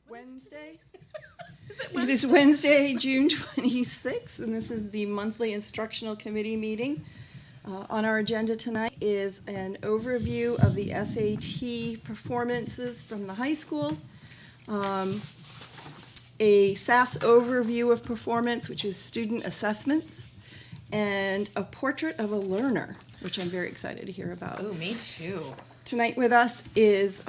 Wednesday. Is it It Wednesday? is Wednesday, June 26th, and this is the monthly Instructional Committee meeting. On our agenda tonight is an overview of the SAT performances from the high school, a SAS overview of performance, which is student assessments, and a portrait of a learner, which I'm very excited to hear about. Oh, me too. Tonight with us is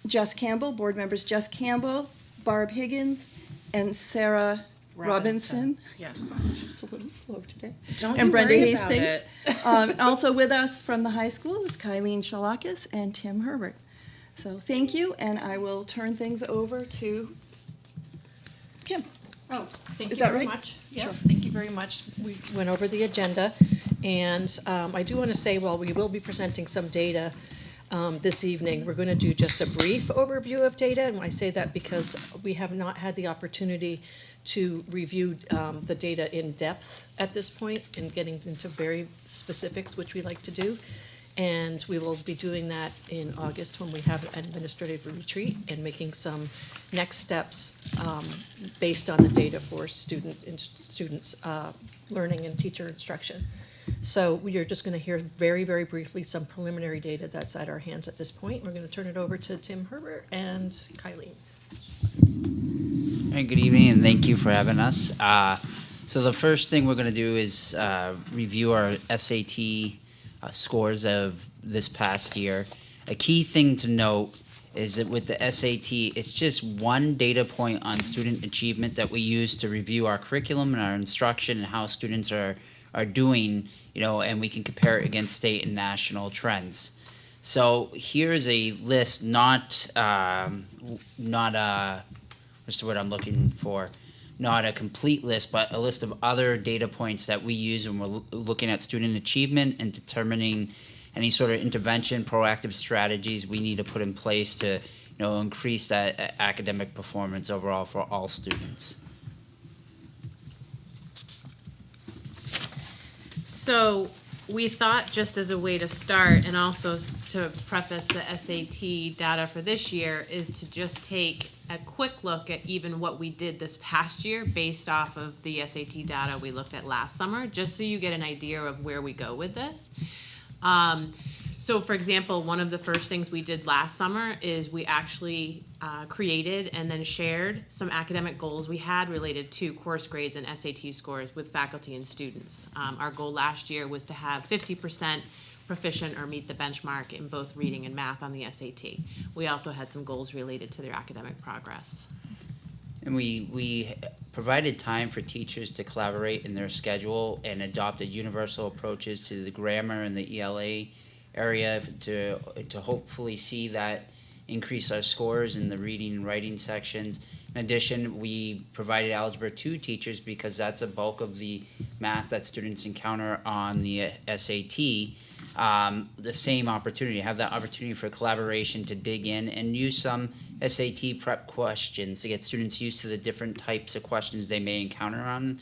Jess Campbell, board members Jess Campbell, Barb Higgins, and Sarah Robinson. Yes. I'm just a little slow today. Don't and you Brenda worry about Hastings. it. Also with us from the high school is Kaileen Shalakis and Tim Herbert. So thank you, and I will turn things over to Kim. Oh, thank Is you that very right? much. Yeah, Sure. thank you very much. We went over the agenda, and I do want to say, while we will be presenting some data this evening, we're going to do just a brief overview of data, and I say that because we have not had the opportunity to review the data in depth at this point and getting into very specifics, which we like to do. And we will be doing that in August when we have an administrative retreat and making some next steps based on the data for students' learning and teacher instruction. So we are just going to hear very, very briefly some preliminary data that's at our hands at this point. We're going to turn it over to Tim Herbert and Kaileen. Hey, good evening, and thank you for having us. So the first thing we're going to do is review our SAT scores of this past year. A key thing to note is that with the SAT, it's just one data point on student achievement that we use to review our curriculum and our instruction and how students are doing, and we can compare it against state and national trends. So here's a list, not what's the word I'm looking for? Not a complete list, but a list of other data points that we use when we're looking at student achievement and determining any sort of intervention, proactive strategies we need to put in place to, increase that academic performance overall for all students. So we thought, just as a way to start and also to preface the SAT data for this year, is to just take a quick look at even what we did this past year based off of the SAT data we looked at last summer, just so you get an idea of where we go with this. So for example, one of the first things we did last summer is we actually created and then shared some academic goals we had related to course grades and SAT scores with faculty and students. Our goal last year was to have 50% proficient or meet the benchmark in both reading and math on the SAT. We also had some goals related to their academic progress. And we provided time for teachers to collaborate in their schedule and adopted universal approaches to the grammar and the ELA area to hopefully see that increase our scores in the reading and writing sections. In addition, we provided Algebra 2 teachers because that's a bulk of the math that students encounter on the SAT. The same opportunity, have that opportunity for collaboration to dig in and use some SAT prep questions to get students used to the different types of questions they may encounter on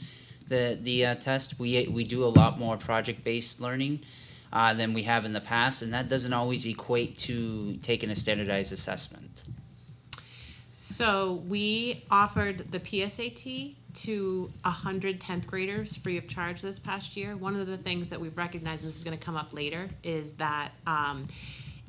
the test. We do a lot more project-based learning than we have in the past, and that doesn't always equate to taking a standardized assessment. So we offered the PSAT to 100 10th graders free of charge this past year. One of the things that we've recognized, and this is going to come up later, is that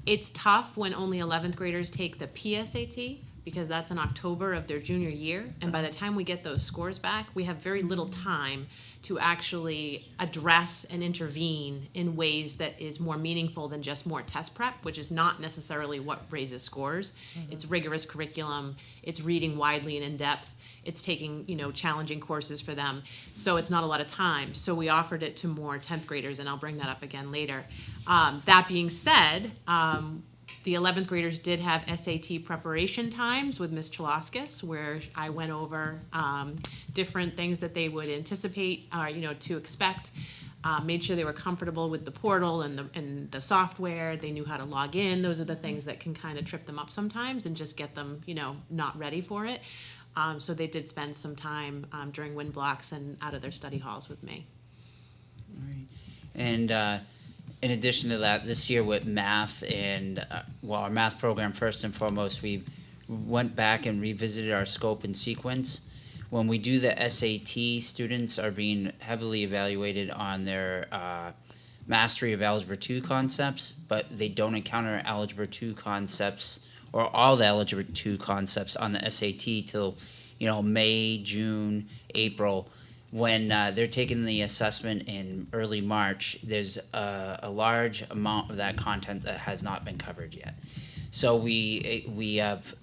it's tough when only 11th graders take the PSAT, because that's in October of their junior year, and by the time we get those scores back, we have very little time to actually address and intervene in ways that is more meaningful than just more test prep, which is not necessarily what raises scores. Mm-hmm. It's rigorous curriculum, it's reading widely and in depth, it's taking, challenging courses for them, so it's not a lot of time. So we offered it to more 10th graders, and I'll bring that up again later. That being said, the 11th graders did have SAT preparation times with Ms. Chalaskis, where I went over different things that they would anticipate, to expect. Made sure they were comfortable with the portal and the software. They knew how to log in. Those are the things that can kind of trip them up sometimes and just get them, not ready for it. So they did spend some time during wind blocks and out of their study halls with me. All right. And in addition to that, this year with math and our math program, first and foremost, we've went back and revisited our scope and sequence. When we do the SAT, students are being heavily evaluated on their mastery of Algebra 2 concepts, but they don't encounter Algebra 2 concepts or all the Algebra 2 concepts on the SAT till, May, June, April. When they're taking the assessment in early March, there's a large amount of that content that has not been covered yet. So we have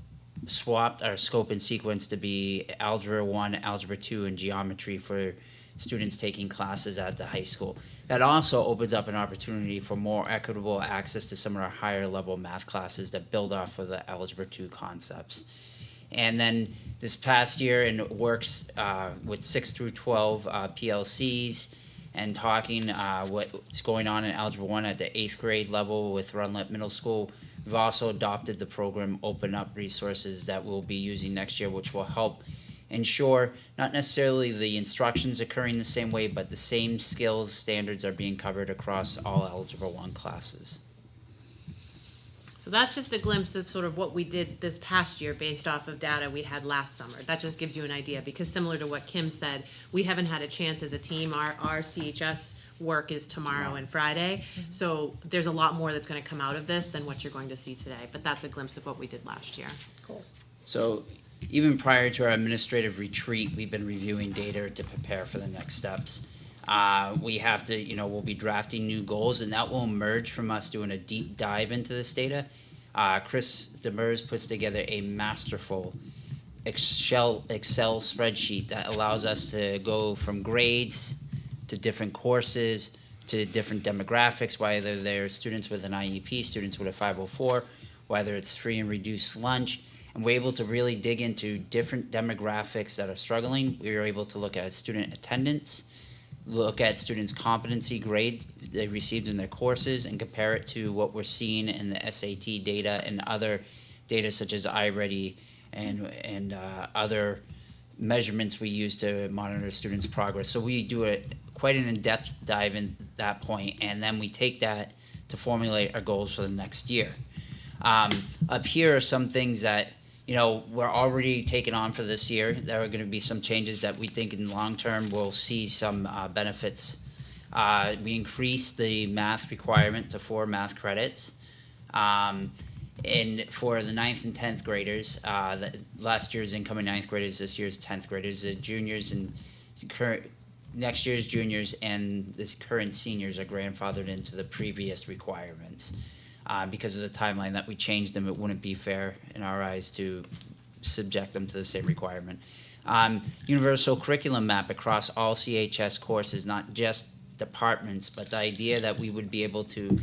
swapped our scope and sequence to be Algebra 1, Algebra 2, and Geometry for students taking classes at the high school. That also opens up an opportunity for more equitable access to some of our higher level math classes that build off of the Algebra 2 concepts. And then this past year, and works with 6 through 12 PLCs, and talking what's going on in Algebra 1 at the 8th grade level with Runlet Middle School. We've also adopted the program Open Up Resources that we'll be using next year, which will help ensure not necessarily the instructions occurring the same way, but the same skills standards are being covered across all Algebra 1 classes. So that's just a glimpse of sort of what we did this past year based off of data we had last summer. That just gives you an idea, because similar to what Kim said, we haven't had a chance as a team. Our CHS work is tomorrow and Friday, so there's a lot more that's going to come out of this than what you're going to see today, but that's a glimpse of what we did last year. Cool. So even prior to our administrative retreat, we've been reviewing data to prepare for the next steps. We have to, we'll be drafting new goals, and that will emerge from us doing a deep dive into this data. Chris Demers puts together a masterful Excel spreadsheet that allows us to go from grades to different courses to different demographics, whether they're students with an IEP, students with a 504, whether it's free and reduced lunch. And we're able to really dig into different demographics that are struggling. We were able to look at student attendance, look at students' competency grades they received in their courses, and compare it to what we're seeing in the SAT data and other data such as iReady and other measurements we use to monitor students' progress. So we do quite an in-depth dive in that point, and then we take that to formulate our goals for the next year. Up here are some things that we're already taking on for this year. There are going to be some changes that we think in the long term we'll see some benefits. We increased the math requirement to 4 math credits. And for the 9th and 10th graders, last year's incoming 9th graders, this year's 10th graders, the juniors and next year's juniors and this current seniors are grandfathered into the previous requirements. Because of the timeline that we changed them, it wouldn't be fair in our eyes to subject them to the same requirement. Universal curriculum map across all CHS courses, not just departments, but the idea that we would be able to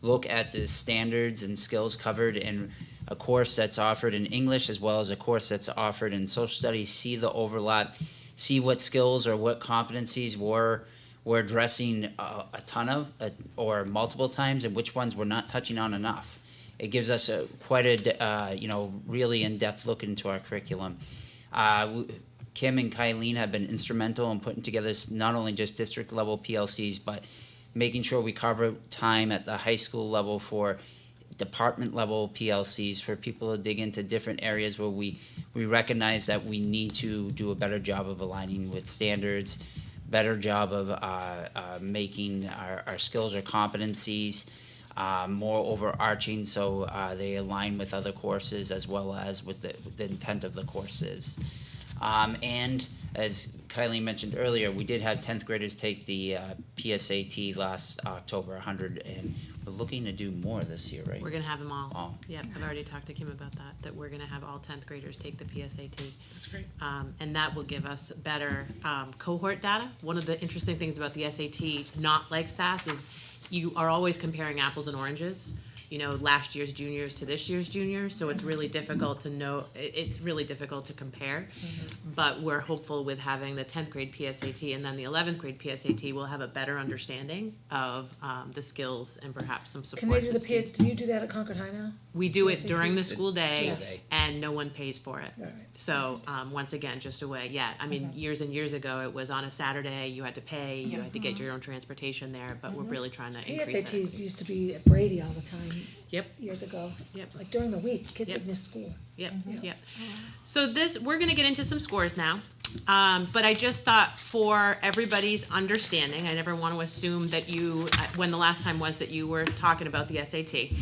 look at the standards and skills covered in a course that's offered in English as well as a course that's offered in social studies, see the overlap, see what skills or what competencies we're addressing a ton of or multiple times, and which ones we're not touching on enough. It gives us quite a really in-depth look into our curriculum. Kim and Kaileen have been instrumental in putting together not only just district level PLCs, but making sure we cover time at the high school level for department level PLCs for people to dig into different areas where we recognize that we need to do a better job of aligning with standards, better job of making our skills or competencies more overarching so they align with other courses as well as with the intent of the courses. And as Kaileen mentioned earlier, we did have 10th graders take the PSAT last October, 100, and we're looking to do more this year, right? We're going to have them all. Oh. Yep, I've already talked to Kim about that we're going to have all 10th graders take the PSAT. That's great. And that will give us better cohort data. One of the interesting things about the SAT, not like SAS, is you are always comparing apples and oranges. Last year's juniors to this year's juniors, so it's really difficult to know. It's really difficult to compare. But we're hopeful with having the 10th grade PSAT and then the 11th grade PSAT, we'll have a better understanding of the skills and perhaps some support. Can they do the PSAT? Do you do that at Concord High now? We do it PSAT? during the school day, Yeah. and no one pays for it. All right. So once again, just a way. Yeah, I mean, years and years ago, it was on a Saturday. You had to pay. You had to get your own transportation there. But we're really trying to increase it. PSATs used to be at Brady all the time. Yep. years ago. Yep. Like during the week, kids Yep. would miss school. Yep, yep. So we're gonna get into some scores now. But I just thought for everybody's understanding, I never want to assume that when the last time was that you were talking about the SAT.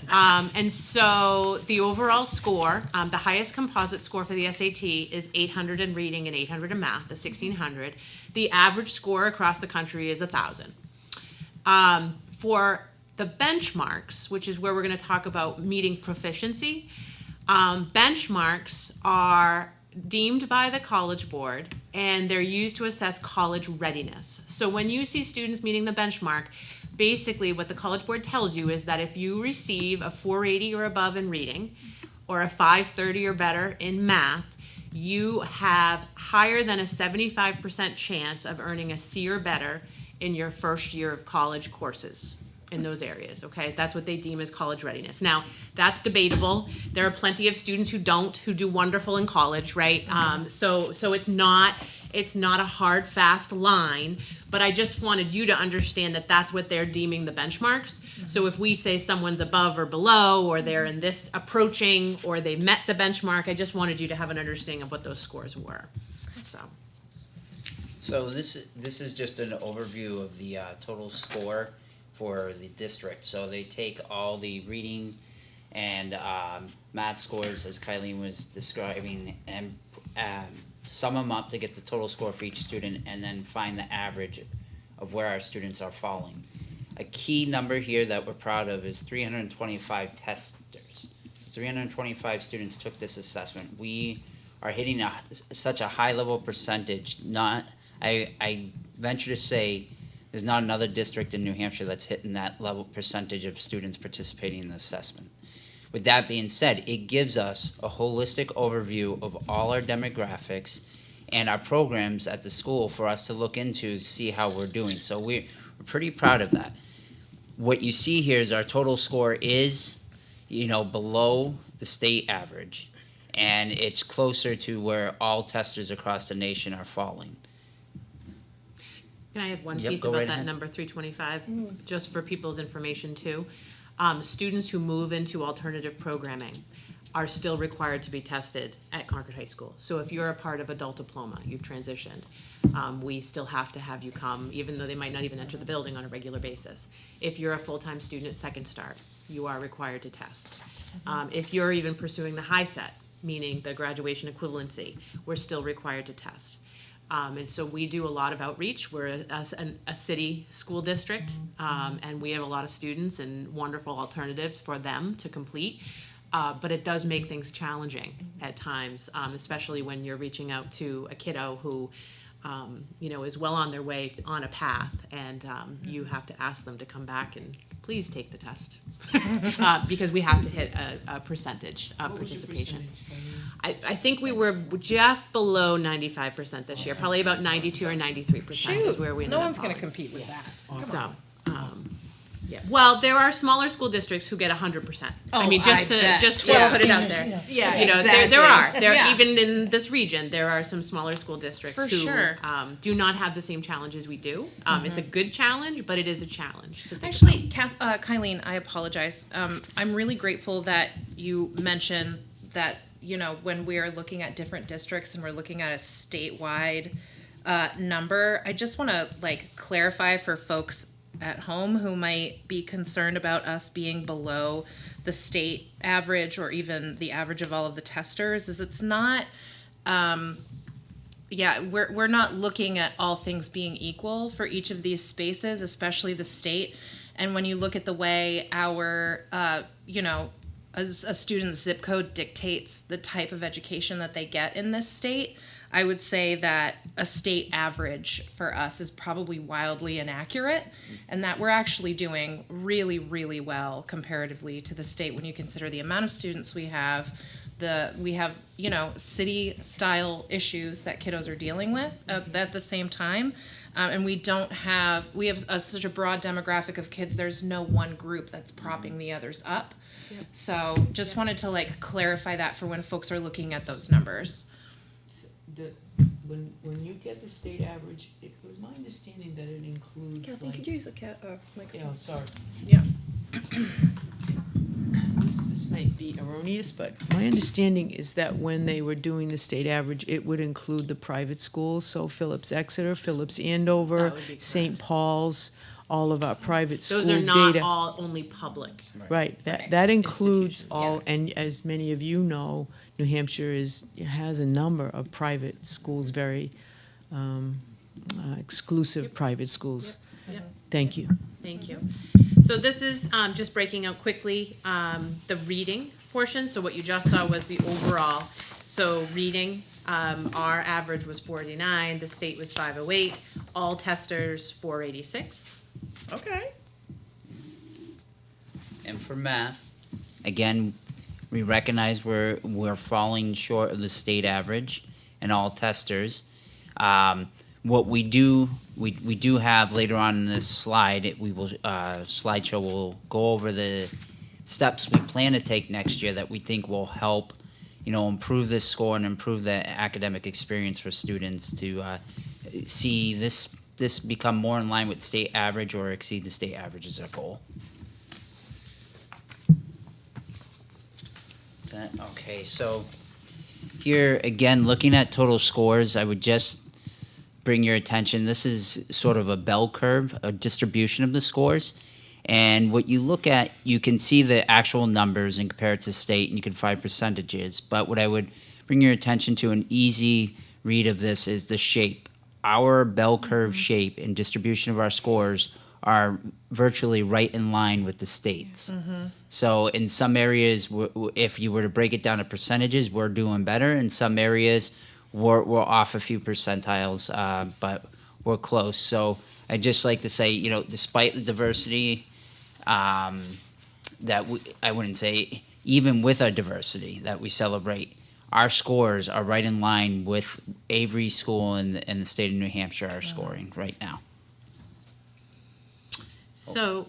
And so the overall score, the highest composite score for the SAT is 800 in reading and 800 in math, the 1600. The average score across the country is 1,000. For the benchmarks, which is where we're going to talk about meeting proficiency, benchmarks are deemed by the College Board, and they're used to assess college readiness. So when you see students meeting the benchmark, basically what the College Board tells you is that if you receive a 480 or above in reading, or a 530 or better in math, you have higher than a 75% chance of earning a C or better in your first year of college courses in those areas, okay? That's what they deem as college readiness. Now, that's debatable. There are plenty of students who do wonderful in college, right? So it's not a hard, fast line, but I just wanted you to understand that that's what they're deeming the benchmarks. So if we say someone's above or below, or they're in this approaching, or they met the benchmark, I just wanted you to have an understanding of what those scores were, so. So this is just an overview of the total score for the district. So they take all the reading and math scores, as Kaileen was describing, and sum them up to get the total score for each student, and then find the average of where our students are falling. A key number here that we're proud of is 325 testers. 325 students took this assessment. We are hitting such a high level percentage. I venture to say there's not another district in New Hampshire that's hitting that level percentage of students participating in the assessment. With that being said, it gives us a holistic overview of all our demographics and our programs at the school for us to look into, see how we're doing. So we're pretty proud of that. What you see here is our total score is, below the state average, and it's closer to where all testers across the nation are falling. Can I add one Yep, piece go about right that ahead. number 325, just for people's information too? Students who move into alternative programming are still required to be tested at Concord High School. So if you're a part of adult diploma, you've transitioned, we still have to have you come, even though they might not even enter the building on a regular basis. If you're a full-time student at Second Start, you are required to test. If you're even pursuing the high set, meaning the graduation equivalency, we're still required to test. And so we do a lot of outreach. We're a city school district, and we have a lot of students and wonderful alternatives for them to complete. But it does make things challenging at times, especially when you're reaching out to a kiddo who, is well on their way on a path, and you have to ask them to come back and please take the test, because we have to hit a percentage of participation. I think we were just below 95% this year, probably about 92 or 93% is where we ended no up one's going to falling. compete with that. So, yeah. Well, there are smaller school districts who get 100%. I mean, just to bet. put Yeah. it out there. Yeah, There exactly. are. Yeah. Even in this region, there are some smaller school districts For who sure. do not have the same challenges we do. It's a good challenge, but it is a challenge to think Actually, Kaileen, I apologize. I'm really grateful that you mentioned that, when we are looking at different districts and we're looking at a statewide number, I just want to clarify for folks at home who might be concerned about us being below the state average or even the average of all of the testers, is it's not, we're not looking at all things being equal for each of these spaces, especially the state. And when you look at the way our, as a student's zip code dictates the type of education that they get in this state, I would say that a state average for us is probably wildly inaccurate, and that we're actually doing really, really well comparatively to the state when you consider the amount of students we have, city style issues that kiddos are dealing with at the same time. And we have such a broad demographic of kids. There's no one group that's propping the others up. Yep. So just wanted to clarify that for when folks are looking at those numbers. When you get the state average, it was my understanding that it includes Kathleen, could you use a microphone? sorry. Yeah. this might be erroneous, but my understanding is that when they were doing the state average, it would include the private schools, so Phillips Exeter, Phillips Andover, That would be St. Paul's, all of our private school Those data. are not all only public. Right, that includes all, and as many of you know, New Hampshire has a number of private schools, very exclusive private schools. Yep. Thank you. Thank you. So this is just breaking out quickly the reading portion. So what you just saw was the overall. So reading, our average was 49, the state was 508, all testers 486. Okay. And for math, again, we recognize we're falling short of the state average and all testers. What we do have later on in this slide, slideshow will go over the steps we plan to take next year that we think will help, improve this score and improve the academic experience for students to see this become more in line with state average or exceed the state average as our goal. Is that okay? So here again, looking at total scores, I would just bring your attention. This is sort of a bell curve, a distribution of the scores. And what you look at, you can see the actual numbers and compare it to state, and you can find percentages. But what I would bring your attention to, an easy read of this, is the shape. Our bell curve shape and distribution of our scores are virtually right in line with the states. So in some areas, if you were to break it down to percentages, we're doing better. In some areas, we're off a few percentiles, but we're close. So I'd just like to say, despite the diversity, I wouldn't say, even with our diversity that we celebrate, our scores are right in line with Avery School and the state of New Hampshire are scoring right now. So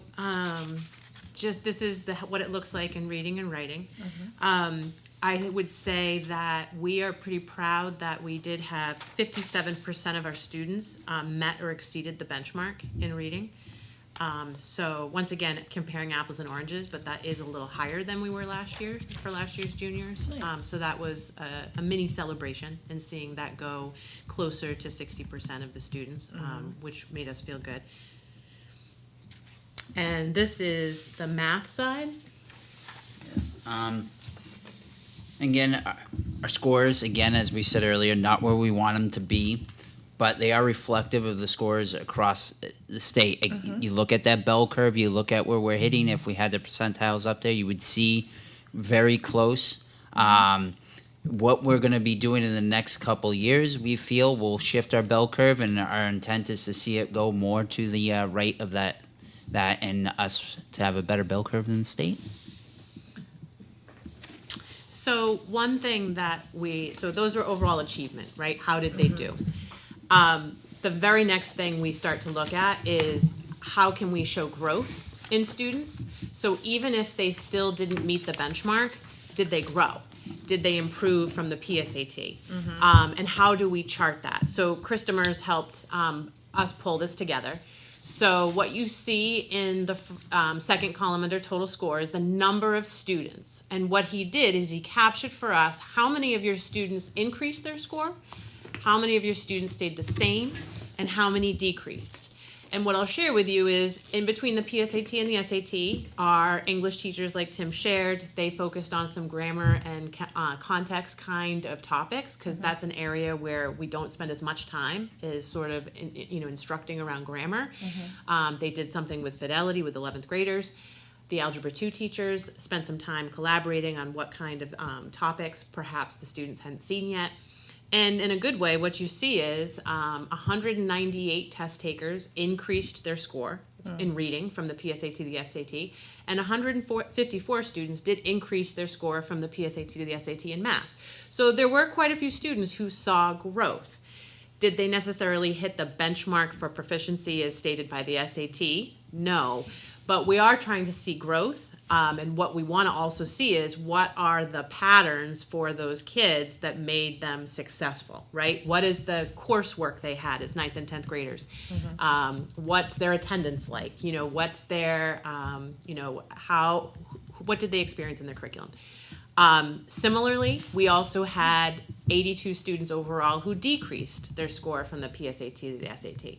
just this is what it looks like in reading and writing. I would say that we are pretty proud that we did have 57% of our students met or exceeded the benchmark in reading. So once again, comparing apples and oranges, but that is a little higher than we were last year for last year's juniors. Nice. So that was a mini celebration, and seeing that go closer to 60% of the students, which made us feel good. And this is the math side. Again, our scores, again, as we said earlier, not where we want them to be, but they are reflective of the scores across the state. You look at that bell curve, you look at where we're hitting. If we had the percentiles up there, you would see very close. What we're going to be doing in the next couple years, we feel, will shift our bell curve, and our intent is to see it go more to the right of that, and us to have a better bell curve than the state. So one thing that so those were overall achievement, right? How did they do? The very next thing we start to look at is how can we show growth in students? So even if they still didn't meet the benchmark, did they grow? Did they improve from the PSAT? And how do we chart that? So Chris Demers helped us pull this together. So what you see in the second column under total score is the number of students. And what he did is he captured for us how many of your students increased their score, how many of your students stayed the same, and how many decreased. And what I'll share with you is, in between the PSAT and the SAT, our English teachers, like Tim shared, they focused on some grammar and context kind of topics, because that's an area where we don't spend as much time, is sort of instructing around grammar. They did something with fidelity with 11th graders. The Algebra 2 teachers spent some time collaborating on what kind of topics perhaps the students hadn't seen yet. And in a good way, what you see is 198 test takers increased their score in reading from the PSAT to the SAT, and 154 students did increase their score from the PSAT to the SAT in math. So there were quite a few students who saw growth. Did they necessarily hit the benchmark for proficiency as stated by the SAT? No, but we are trying to see growth. And what we want to also see is what are the patterns for those kids that made them successful, right? What is the coursework they had as 9th and 10th graders? What's their attendance like? What's their, what did they experience in their curriculum? Similarly, we also had 82 students overall who decreased their score from the PSAT to the SAT.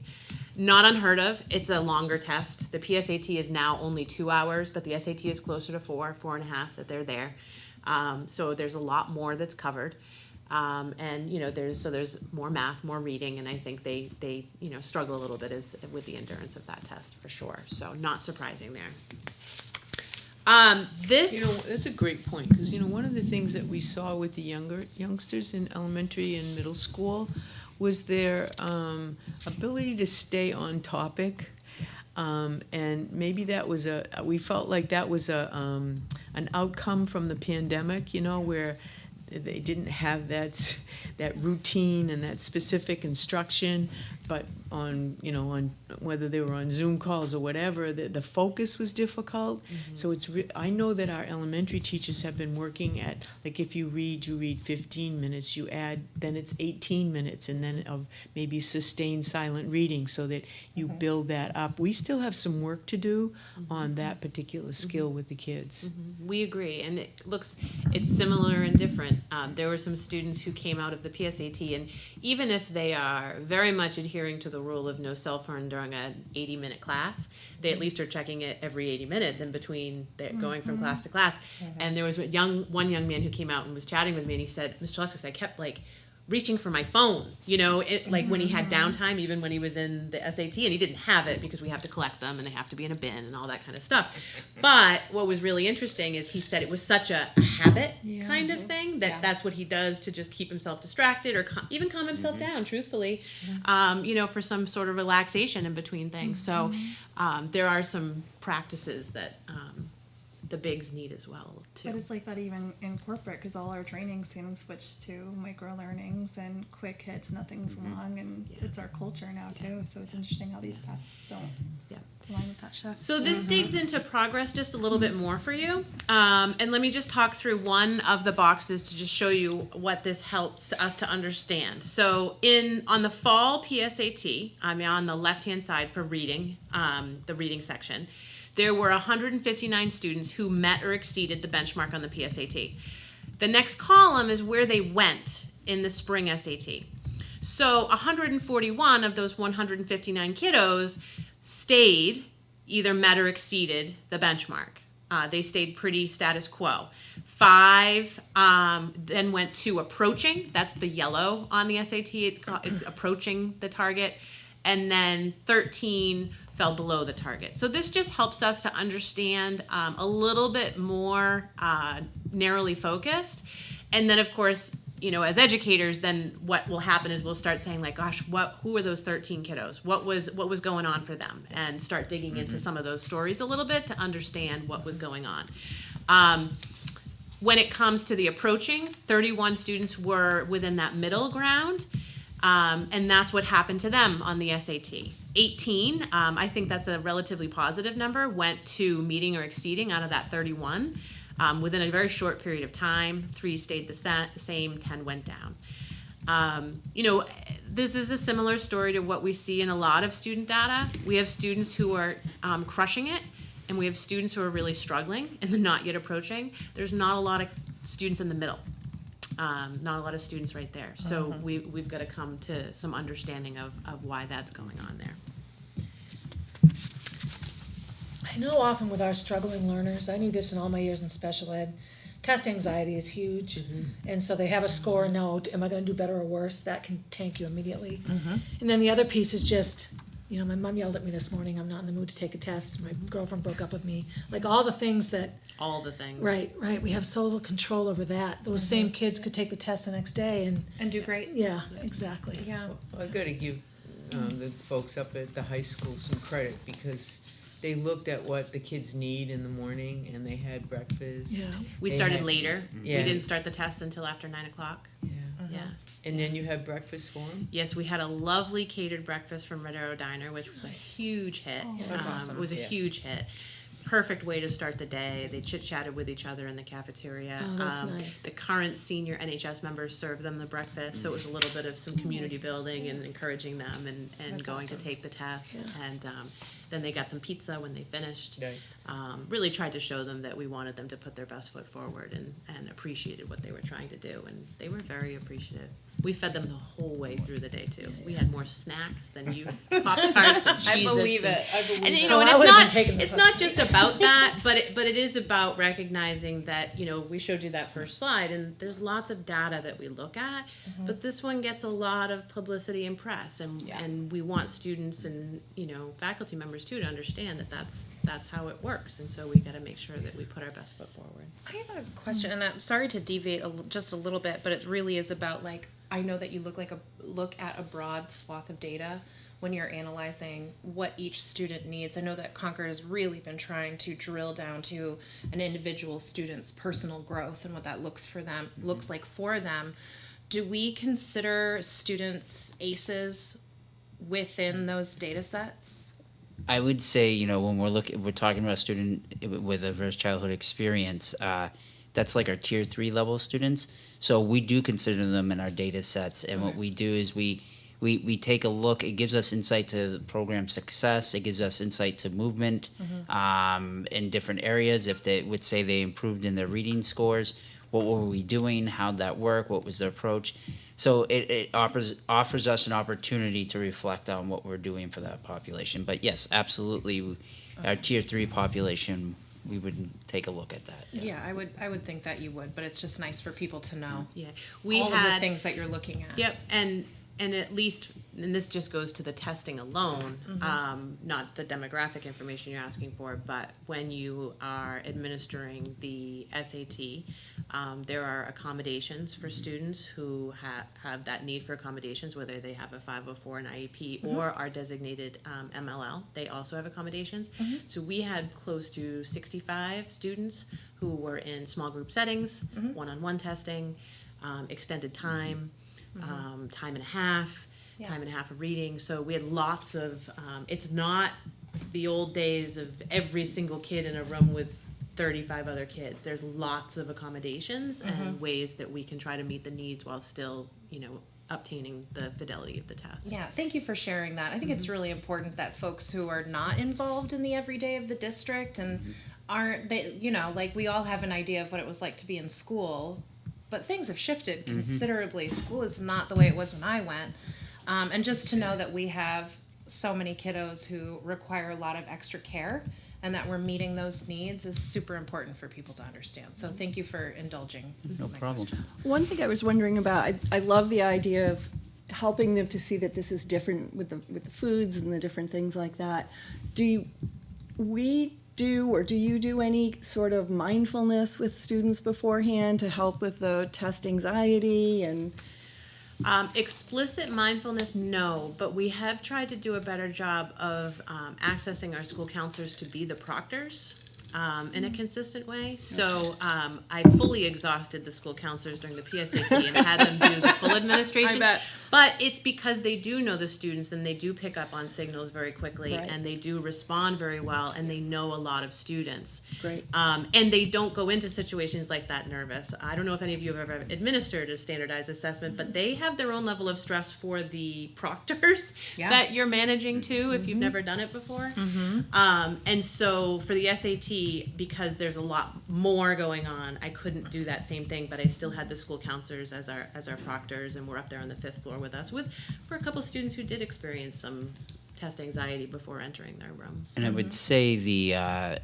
Not unheard of. It's a longer test. The PSAT is now only 2 hours, but the SAT is closer to 4.5 that they're there. So there's a lot more that's covered. And there's more math, more reading, and I think they struggle a little bit with the endurance of that test for sure. So not surprising there. That's a great point, because, one of the things that we saw with the youngsters in elementary and middle school was their ability to stay on topic. And maybe that was we felt like that was an outcome from the pandemic, where they didn't have that routine and that specific instruction, but on whether they were on Zoom calls or whatever, the focus was difficult. Mm-hmm. So I know that our elementary teachers have been working at, like, if you read 15 minutes, you add, then it's 18 minutes, and then of maybe sustained silent reading, so that you build that up. We still have some work to do on that particular skill with the kids. Mm-hmm. We agree, and it's similar and different. There were some students who came out of the PSAT, and even if they are very much adhering to the rule of no cell phone during an 80-minute class, they at least are checking it every 80 minutes in between going from class to class. And there was one young man who came out and was chatting with me, and he said, "Mr. Leskis, I kept reaching for my phone, when he had downtime, even when he was in the SAT, and he didn't have it because we have to collect them and they have to be in a bin and all that kind of stuff." But what was really interesting is he said it was such a habit kind of thing that's what he does to just keep himself distracted or even calm himself down, truthfully, for some sort of relaxation in between things. So there are some practices that the bigs need as well too. But it's like that even in corporate, because all our training's getting switched to micro learnings and quick hits, nothing's long, and it's our culture now too. So it's interesting how these tests don't align with that shift. So this digs into progress just a little bit more for you. And let me just talk through one of the boxes to just show you what this helps us to understand. So on the fall PSAT, on the left-hand side for reading, the reading section, there were 159 students who met or exceeded the benchmark on the PSAT. The next column is where they went in the spring SAT. So 141 of those 159 kiddos either met or exceeded the benchmark. They stayed pretty status quo. 5 then went to approaching. That's the yellow on the SAT. It's approaching the target. And then 13 fell below the target. So this just helps us to understand a little bit more narrowly focused. And then, of course, as educators, then what will happen is we'll start saying, like, gosh, who are those 13 kiddos? What was going on for them? And start digging into some of those stories a little bit to understand what was going on. When it comes to the approaching, 31 students were within that middle ground. And that's what happened to them on the SAT. 18, I think that's a relatively positive number, went to meeting or exceeding out of that 31. Within a very short period of time, 3 stayed the same, 10 went down. This is a similar story to what we see in a lot of student data. We have students who are crushing it, and we have students who are really struggling and not yet approaching. There's not a lot of students in the middle. Not a lot of students right there. So we've got to come to some understanding of why that's going on there. I know often with our struggling learners, I knew this in all my years in special ed, test anxiety is huge. And so they have a score, no, am I going to do better or worse? That can tank you immediately. And then the other piece is just, my mom yelled at me this morning, I'm not in the mood to take a test. My girlfriend broke up with me. Like all the things. Right. We have so little control over that. Those same kids could take the test the next day and do great. Yeah, exactly. Yeah. Well, I gotta give the folks up at the high school some credit, because they looked at what the kids need in the morning, and they had breakfast. Yeah. We started later. Yeah. We didn't start the test until after 9 o'clock. Yeah. And then you had breakfast for them? Yes, we had a lovely catered breakfast from Red Arrow Diner, which was a huge hit. That's awesome. It was a huge hit. perfect way to start the day. They chit-chatted with each other in the cafeteria. Oh, that's nice. The current senior NHS members served them the breakfast, so it was a little bit of some community building and encouraging them and going to take the test. And then they got some pizza when they finished. Really tried to show them that we wanted them to put their best foot forward and appreciated what they were trying to do, and they were very appreciative. We fed them the whole way through the day too. We had more snacks than you, Pop-Tarts and Cheez-Its. I believe it. And you know, Oh, and I it's would've been not taking the it's not just about that, but it is about recognizing that, you know, we showed you that first slide, and there's lots of data that we look at, but this one gets a lot of publicity and press, and we want students and, you know, faculty members too to understand that that's how it works, and so we got to make sure that we put our best foot forward. I have a question, and I'm sorry to deviate just a little bit, but it really is about, like, I know that you look at a broad swath of data when you're analyzing what each student needs. I know that Concord has really been trying to drill down to an individual student's personal growth and what that looks like for them. Do we consider students ACEs within those data sets? I would say, you know, when we're talking about a student with a adverse childhood experience, that's like our tier 3 level students. So we do consider them in our data sets, and what we do is we take a look. It gives us insight to the program success. It gives us insight to movement in different areas. If they would say they improved in their reading scores, what were we doing? How'd that work? What was their approach? So it offers us an opportunity to reflect on what we're doing for that population. But yes, absolutely, our tier 3 population, we would take a look at that. Yeah, I would think that you would, but it's just nice for people to know We all had of the things that you're looking at. Yep, and at least, and this just goes to the testing alone, not the demographic information you're asking for, but when you are administering the SAT, there are accommodations for students who have that need for accommodations, whether they have a 504, an IEP, or are designated MLL. They also have accommodations. So we had close to 65 students who were in small group settings, one-on-one testing, extended time, time and a half of reading. So we had lots of, it's not the old days of every single kid in a room with 35 other kids. There's lots of accommodations and ways that we can try to meet the needs while still, you know, obtaining the fidelity of the test. Yeah, thank you for sharing that. I think it's really important that folks who are not involved in the everyday of the district and aren't, they, you know, like we all have an idea of what it was like to be in school, but things have shifted considerably. School is not the way it was when I went. And just to know that we have so many kiddos who require a lot of extra care and that we're meeting those needs is super important for people to understand. So thank you for indulging No my problem. questions. One thing I was wondering about, I love the idea of helping them to see that this is different with the foods and the different things like that. Do you do any sort of mindfulness with students beforehand to help with the test anxiety and? Explicit mindfulness, no, but we have tried to do a better job of accessing our school counselors to be the proctors in a consistent way. So I fully exhausted the school counselors during the PSAT and had them do the full administration. I bet. But it's because they do know the students and they do pick up on signals very quickly Right. and they do respond very well and they know a lot of students. Great. And they don't go into situations like that nervous. I don't know if any of you have ever administered a standardized assessment, but they have their own level of stress for the proctors that you're managing too if you've never done it before. And so for the SAT, because there's a lot more going on, I couldn't do that same thing, but I still had the school counselors as our proctors, and we're up there on the 5th floor with us for a couple students who did experience some test anxiety before entering their rooms. And I would say the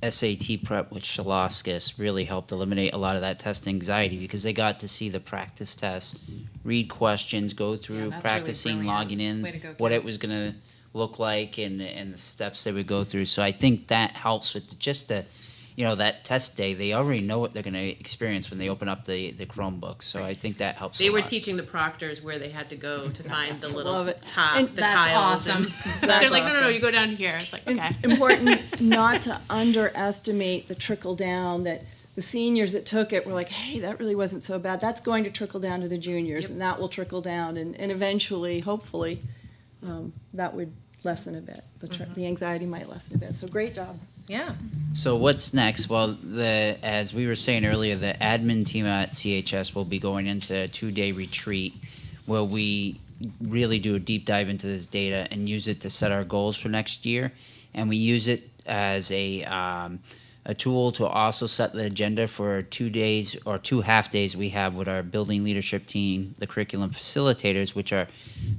SAT prep with Shaloskis really helped eliminate a lot of that test anxiety because they got to see the practice tests, read questions, go through that's practicing, really brilliant. logging in, Way to go, what Kat. it was going to look like and the steps they would go through. So I think that helps with just the, you know, that test day. They already know what they're going to experience when they open up the Chromebook. So I think that helps They a were lot. teaching the proctors where they had to go to find the little Love it. the That's tiles. awesome. They're like, no, you go down here. It's like, okay. It's important not to underestimate the trickle down that the seniors that took it were like, hey, that really wasn't so bad. That's going to trickle down to the juniors, and that will trickle down, and eventually, hopefully, that would lessen a bit. The anxiety might lessen a bit. So great job. Yeah. So what's next? Well, as we were saying earlier, the admin team at CHS will be going into a 2-day retreat where we really do a deep dive into this data and use it to set our goals for next year. And we use it as a tool to also set the agenda for 2 days or 2 half days we have with our building leadership team, the curriculum facilitators, which are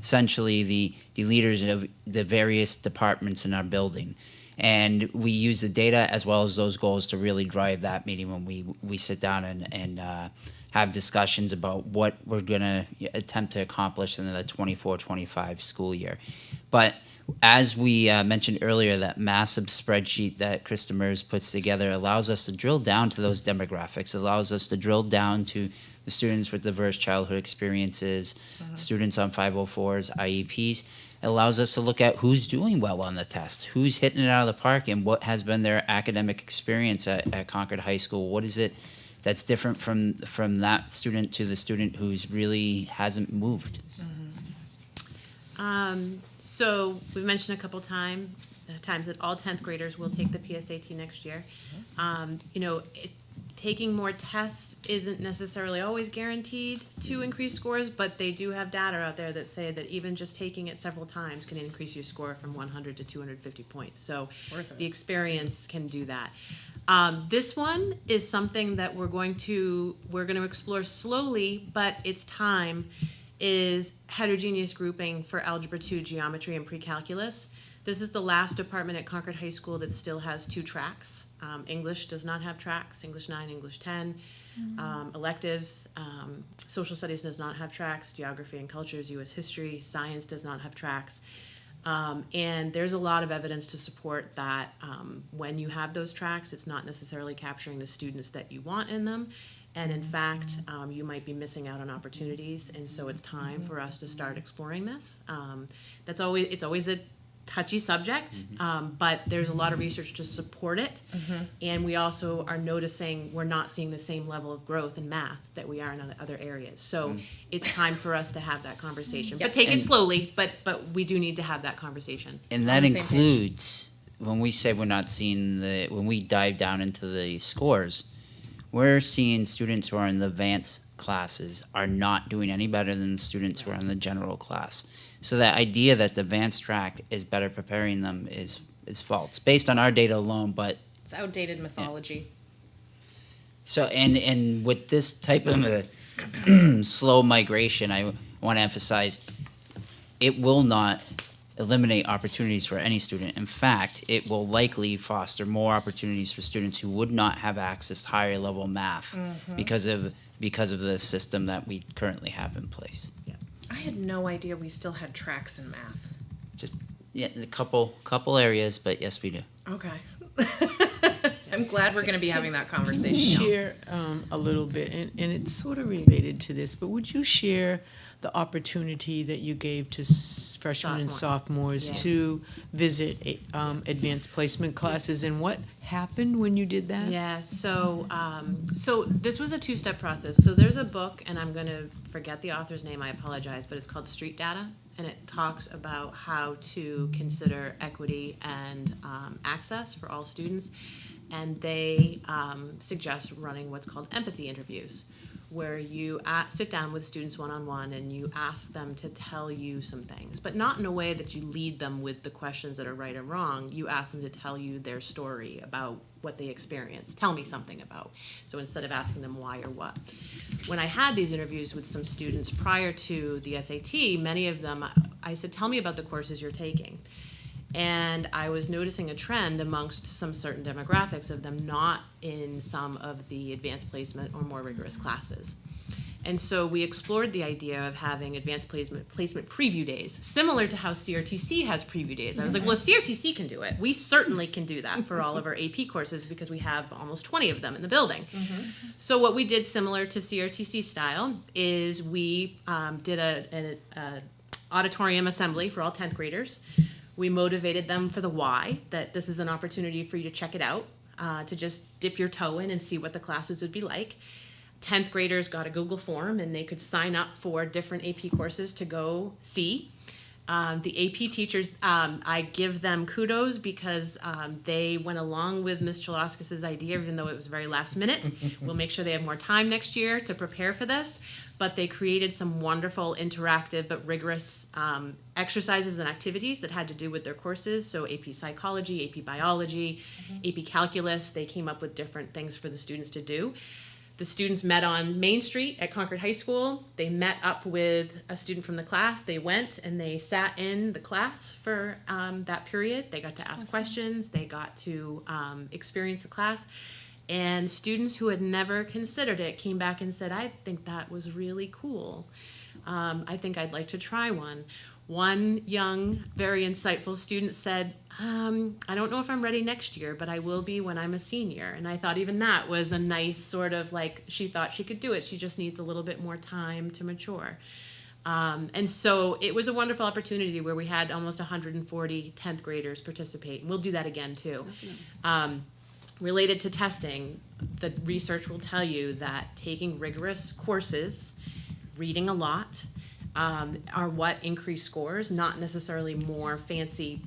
essentially the leaders of the various departments in our building. And we use the data as well as those goals to really drive that meeting when we sit down and have discussions about what we're going to attempt to accomplish in the 24-25 school year. But as we mentioned earlier, that massive spreadsheet that Chris Demers puts together allows us to drill down to those demographics, allows us to drill down to the students with diverse childhood experiences, students on 504s, IEPs. It allows us to look at who's doing well on the test, who's hitting it out of the park, and what has been their academic experience at Concord High School. What is it that's different from that student to the student who's really hasn't moved? So we've mentioned a couple times that all 10th graders will take the PSAT next year. Taking more tests isn't necessarily always guaranteed to increase scores, but they do have data out there that say that even just taking it several times can increase your score from 100 to 250 points. So the experience can do that. This one is something that we're going to explore slowly, but it's time, is heterogeneous grouping for Algebra 2, Geometry, and Pre-Calculus. This is the last department at Concord High School that still has 2 tracks. English does not have tracks, English 9, English 10. Electives, Social Studies does not have tracks, Geography and Cultures, U.S. History, Science does not have tracks. And there's a lot of evidence to support that when you have those tracks, it's not necessarily capturing the students that you want in them. And in fact, you might be missing out on opportunities. And so it's time for us to start exploring this. It's always a touchy subject, but there's a lot of research to support it. And we also are noticing we're not seeing the same level of growth in math that we are in other areas. So it's time for us to have that conversation. But take it slowly, but we do need to have that conversation. And that includes, when we say we're not seeing when we dive down into the scores, we're seeing students who are in the advanced classes are not doing any better than the students who are in the general class. So that idea that the advanced track is better preparing them is false, based on our data alone, but... It's outdated mythology. Yeah. So, and with this type of a slow migration, I want to emphasize, it will not eliminate opportunities for any student. In fact, it will likely foster more opportunities for students who would not have access to higher level math because of the system that we currently have in place. Yeah. I had no idea we still had tracks in math. Just a couple areas, but yes, we do. Okay. I'm glad we're going to be having that Can conversation. you share a little bit, and it's sort of related to this, but would you share the opportunity that you gave to freshmen and sophomores to visit advanced placement classes, and what happened when you did that? Yeah, so this was a 2-step process. So there's a book, and I'm going to forget the author's name, I apologize, but it's called Street Data, and it talks about how to consider equity and access for all students. And they suggest running what's called empathy interviews, where you sit down with students one-on-one and you ask them to tell you some things, but not in a way that you lead them with the questions that are right or wrong. You ask them to tell you their story about what they experienced. Tell me something about. So instead of asking them why or what. When I had these interviews with some students prior to the SAT, many of them, I said, tell me about the courses you're taking. And I was noticing a trend amongst some certain demographics of them not in some of the advanced placement or more rigorous classes. And so we explored the idea of having advanced placement preview days, similar to how CRTC has preview days. I was like, well, if CRTC can do it, we certainly can do that for all of our AP courses because we have almost 20 of them in the building. So what we did, similar to CRTC style, is we did an auditorium assembly for all 10th graders. We motivated them for the why, that this is an opportunity for you to check it out, to just dip your toe in and see what the classes would be like. 10th graders got a Google form and they could sign up for different AP courses to go see. The AP teachers, I give them kudos because they went along with Ms. Chaloskis' idea, even though it was very last minute. We'll make sure they have more time next year to prepare for this. But they created some wonderful interactive but rigorous exercises and activities that had to do with their courses. So AP Psychology, AP Biology, AP Calculus. They came up with different things for the students to do. The students met on Main Street at Concord High School. They met up with a student from the class. They went and they sat in the class for that period. They got to ask questions. They got to experience the class. And students who had never considered it came back and said, I think that was really cool. I think I'd like to try one. One young, very insightful student said, I don't know if I'm ready next year, but I will be when I'm a senior. And I thought even that was a nice sort of like, she thought she could do it. She just needs a little bit more time to mature. And so it was a wonderful opportunity where we had almost 140 10th graders participate. And we'll do that again too. Related to testing, the research will tell you that taking rigorous courses, reading a lot, are what increase scores, not necessarily more fancy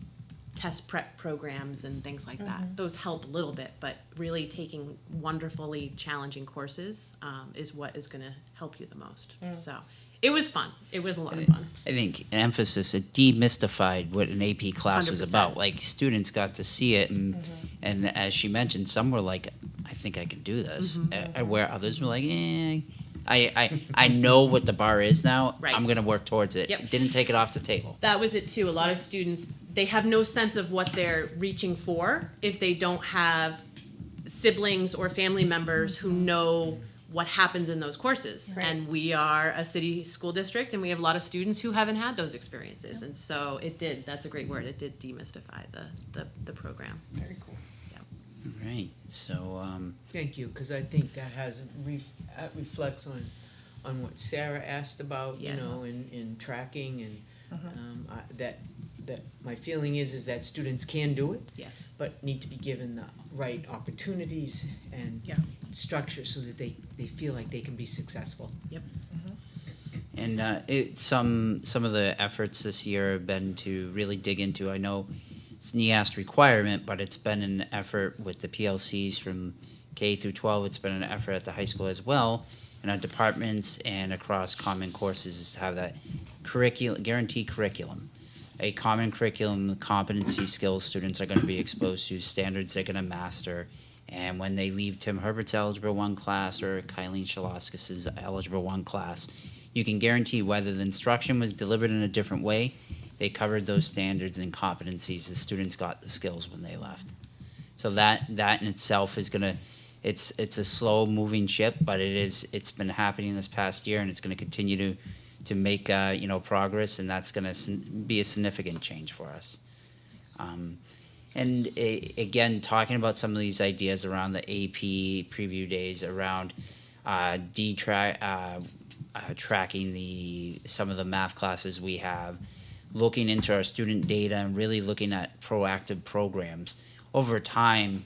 test prep programs and things like that. Those help a little bit, but really taking wonderfully challenging courses is what is going to help you the most. So it was fun. It was a lot of fun. I think an emphasis, it demystified what an AP class was 100%. about. Like, students got to see it, and as she mentioned, some were like, I think I can do this, where others were like, I know what the bar is now. Right. I'm going to work towards it. Yep. Didn't take it off the table. That was it too. A lot of students, they have no sense of what they're reaching for if they don't have siblings or family members who know what happens in those courses. Right. And we are a city school district and we have a lot of students who haven't had those experiences. And so it did, that's a great word, it did demystify the program. Very cool. All right. So, Thank you, because I think that reflects on what Sarah asked about, Yeah. in tracking, and that my feeling is that students can do it, Yes. but need to be given the right opportunities and Yeah. structure so that they feel like they can be successful. Yep. and some of the efforts this year have been to really dig into, I know it's an EAST requirement, but it's been an effort with the PLCs from K through 12. It's been an effort at the high school as well, in our departments and across common courses, is to have that guaranteed curriculum. A common curriculum, the competency skills students are going to be exposed to, standards they're going to master, and when they leave Tim Herbert's Algebra 1 class or Kaileen Shaloskis' Algebra 1 class, you can guarantee whether the instruction was delivered in a different way, they covered those standards and competencies. The students got the skills when they left. So that in itself is gonna, it's a slow moving ship, but it's been happening this past year, and it's gonna continue to make progress, and that's gonna be a significant change for us. Again, talking about some of these ideas around the AP preview days, around tracking some of the math classes we have, looking into our student data and really looking at proactive programs. Over time,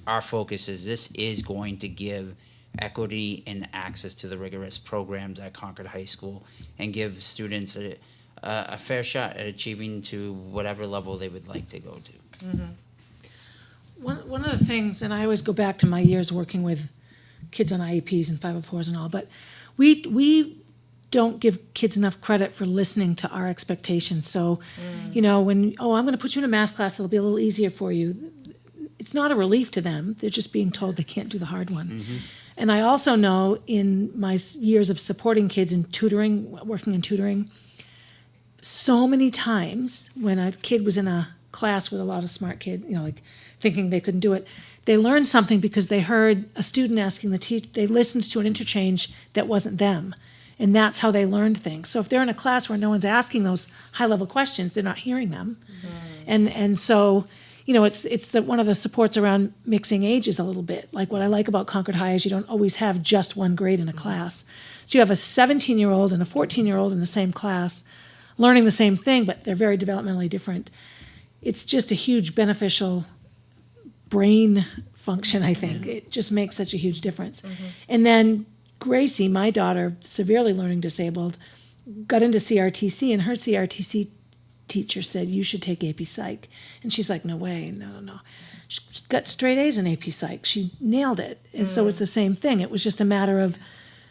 our focus is this is going to give equity and access to the rigorous programs at Concord High School and give students a fair shot at achieving to whatever level they would like to go to. One of the things, and I always go back to my years working with kids on IEPs and 504s and all, but we don't give kids enough credit for listening to our expectations. So, when, I'm going to put you in a math class that'll be a little easier for you. It's not a relief to them. They're just being told they can't do the hard one. And I also know in my years of supporting kids in tutoring, working in tutoring, so many times when a kid was in a class with a lot of smart kids, like thinking they couldn't do it, they learned something because they heard a student asking the teacher, they listened to an interchange that wasn't them. And that's how they learned things. So if they're in a class where no one's asking those high-level questions, they're not hearing them. And so, it's one of the supports around mixing ages a little bit. Like what I like about Concord High is you don't always have just one grade in a class. So you have a 17-year-old and a 14-year-old in the same class learning the same thing, but they're very developmentally different. It's just a huge beneficial brain function, I think. It just makes such a huge difference. And then Gracie, my daughter, severely learning disabled, got into CRTC, and her CRTC teacher said, you should take AP Psych. And she's like, no way, no. She got straight A's in AP Psych. She nailed it. And so it's the same thing. It was just a matter of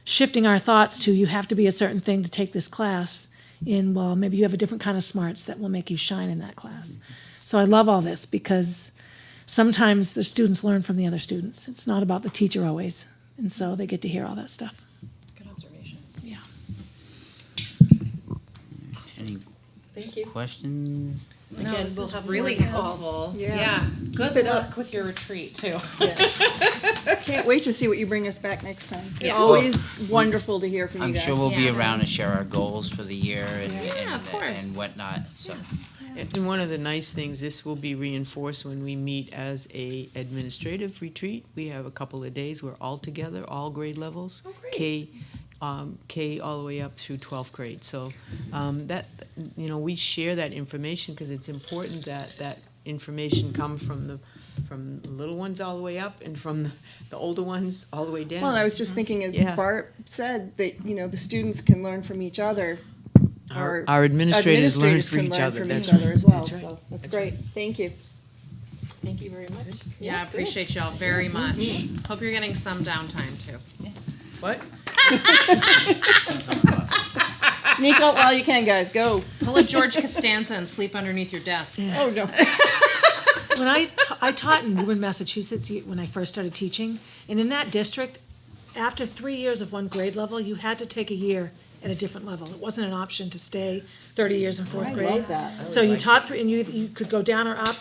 shifting our thoughts to, you have to be a certain thing to take this class. And, well, maybe you have a different kind of smarts that will make you shine in that class. So I love all this because sometimes the students learn from the other students. It's not about the teacher always. And so they get to hear all that stuff. Good observation. Yeah. Any Thank you. questions? No, Again, this we'll is have really more info. helpful. Yeah. Yeah. Good it luck up. with your retreat too. Can't wait to see what you bring us back next time. It's Yes. always wonderful to hear from I'm you guys. sure we'll be Yeah. around to share our goals for the year and, Yeah, of course. and whatnot, so. And one of the nice things, this will be reinforced when we meet as a administrative retreat. We have a couple of days, we're all together, all grade levels. K all the way up through 12th grade. So that, we share that information because it's important that that information come from the little ones all the way up and from the older ones all the way down. Well, and I was just thinking, as Yeah. Barb said, that, the students can learn from each other. Our administrators learn from each other. From That's each other right. as well, That's right. so that's That's great. Thank you. Thank you very much. Yeah, I appreciate y'all very much. Hope you're getting some downtime too. What? Sneak out while you can, guys. Go. Pull a George Costanza and sleep underneath your desk. Oh, no. When I taught in Newman, Massachusetts when I first started teaching, and in that district, after 3 years of one grade level, you had to take a year at a different level. It wasn't an option to stay 30 years in fourth grade. love that. So you taught three, and you could go down or up.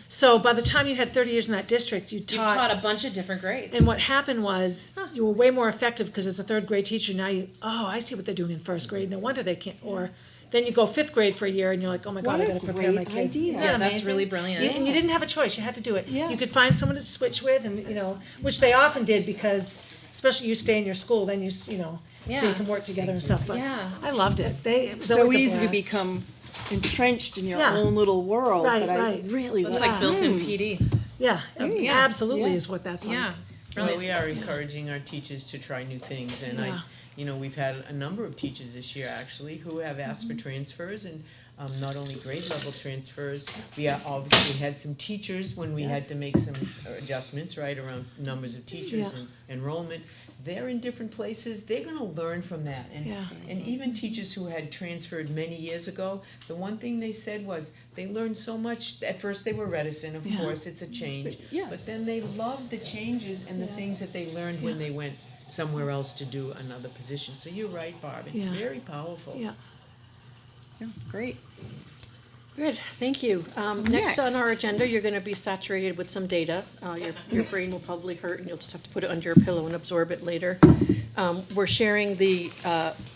So by the time you had 30 years in that district, you You've taught a bunch of different grades. And what happened was, you were way more effective because as a third grade teacher, now I see what they're doing in first grade. No wonder they can't, or then you go fifth grade for a year and you're like, oh my God, I What a gotta prepare my great kids. idea. Yeah, that's amazing? really brilliant. And you didn't have a choice, you had to do it. Yeah. You could find someone to switch with and, which they often did because, especially you stay in your school, then so you Yeah. can work together and stuff, but Yeah. I loved it. It was So always a easy to blast. become entrenched in your Yeah. own little world, Right, but I right. really It's love like built-in PD. Yeah, Yeah. absolutely Yeah. is what that's like. Yeah. Well, Brilliant. we are encouraging our teachers to try new things, and we've had a number of teachers this year actually who have asked for transfers, and not only grade level transfers. We obviously had some teachers when we had to make some adjustments, right, around numbers of teachers Yeah. and enrollment. They're in different places. They're going to learn from that, and even teachers who had transferred many years ago, the one thing they said was they learned so much. At first, they were reticent. Of course, it's a change, but then they loved the changes and the things that they learned when they went somewhere else to do another position. So you're right, Barb. It's Yeah. very powerful. Yeah. Yeah, great. Good, thank you. Next on next. our agenda, you're gonna be saturated with some data. Your brain will probably hurt and you'll just have to put it under your pillow and absorb it later. We're sharing the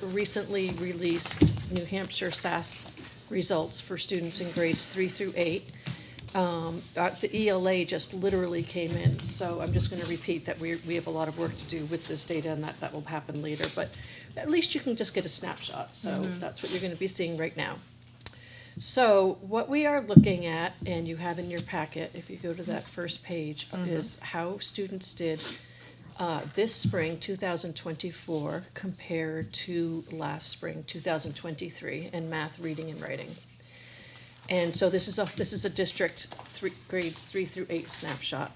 recently released New Hampshire SAS results for students in grades 3 through 8. The ELA just literally came in, so I'm just gonna repeat that we have a lot of work to do with this data and that will happen later, but at least you can just get a snapshot, so that's what you're gonna be seeing right now. So what we are looking at, and you have in your packet, if you go to that first page, is how students did this spring, 2024, compared to last spring, 2023, in math, reading, and writing. And so this is a district grades 3 through 8 snapshot.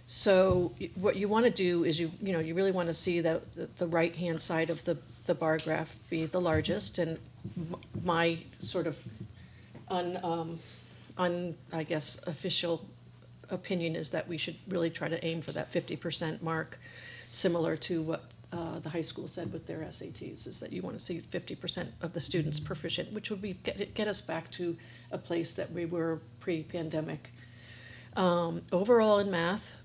So what you want to do is you really want to see the right-hand side of the bar graph be the largest, and my sort of I guess official opinion is that we should really try to aim for that 50% mark, similar to what the high school said with their SATs, is that you want to see 50% of the students proficient, which would be get us back to a place that we were pre-pandemic. Overall in math,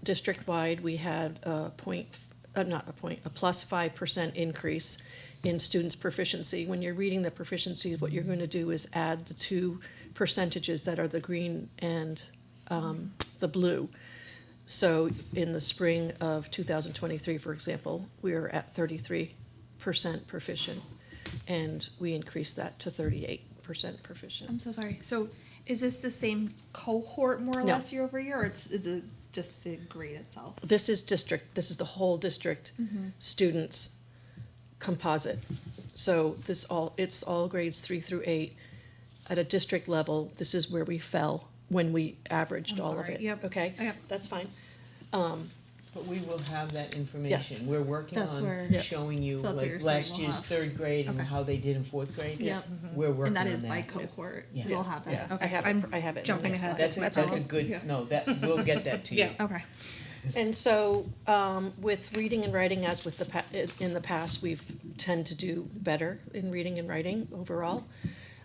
district-wide, we had a plus 5% increase in students' proficiency. When you're reading the proficiency, what you're going to do is add the two percentages that are the green and the blue. So in the spring of 2023, for example, we were at 33% proficient, and we increased that to 38% proficient. I'm so sorry. So is this the same cohort more or No. less year over year, or is it just the grade itself? This is the whole district students composite. So it's all grades 3 through 8. At a district level, this is where we fell when we averaged I'm all of sorry. it. Yep. Okay, Yep. that's fine. But we will have that information. We're working That's where- on Yeah. showing you So that's what like you're saying last we'll year's have. third grade and Okay. how they did in fourth grade. Yep. We're working And that on is by that. cohort. Yeah. We'll have that. Yeah, Okay. I have I'm it in the jumping next ahead. slide. That's a problem. good, Yeah. no, that, we'll get that to you. Yeah. Okay. And so, with reading and writing, as with in the past, we've tend to do better in reading and writing overall.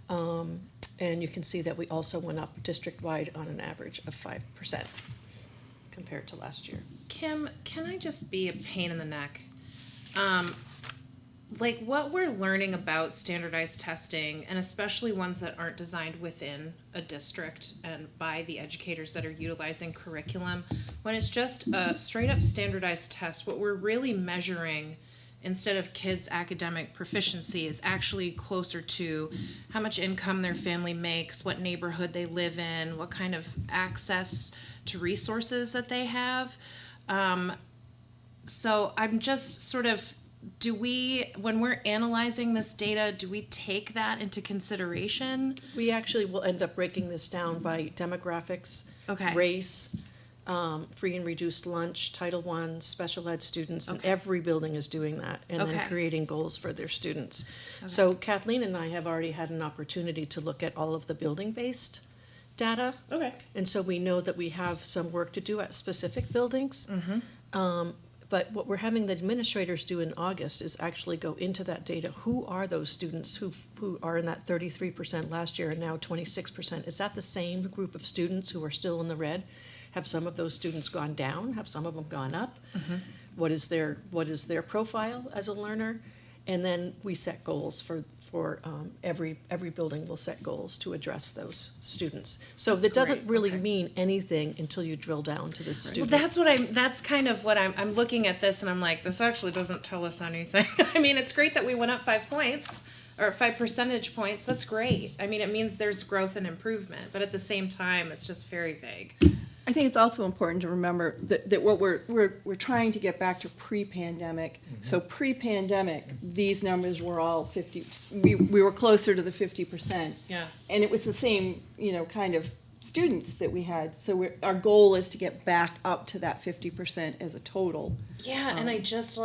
And you can see that we also went up district-wide on an average of 5% compared to last year. Kim, can I just be a pain in the neck? Like what we're learning about standardized testing, and especially ones that aren't designed within a district and by the educators that are utilizing curriculum, when it's just a straight up standardized test, what we're really measuring instead of kids' academic proficiency is actually closer to how much income their family makes, what neighborhood they live in, what kind of access to resources that they have. So I'm just sort of, when we're analyzing this data, do we take that into consideration? We actually will end up breaking this down by demographics, Okay. race, free and reduced lunch, Title I, special ed students, and Okay. every building is doing that, and then Okay. creating goals for their students. So Kathleen and I have already had an opportunity to look at all of the building-based data. Okay. And so we know that we have some work to do at specific buildings. But what we're having the administrators do in August is actually go into that data. Who are those students who are in that 33% last year and now 26%? Is that the same group of students who are still in the red? Have some of those students gone down? Have some of them gone up? What is their profile as a learner? And then we set goals for every building will set goals to address those students. So that doesn't great. really Okay. mean anything until you drill down to the Well, student. that's kind of what I'm looking at this and I'm like, this actually doesn't tell us anything. I mean, it's great that we went up 5 points or 5 percentage points. That's great. I mean, it means there's growth and improvement, but at the same time, it's just very vague. I think it's also important to remember that what we're trying to get back to pre-pandemic. So pre-pandemic, these numbers were all 50. We were closer to the 50%. Yeah. And it was the same, kind of students that we had. So our goal is to get back up to that 50% as a total. Yeah, and I just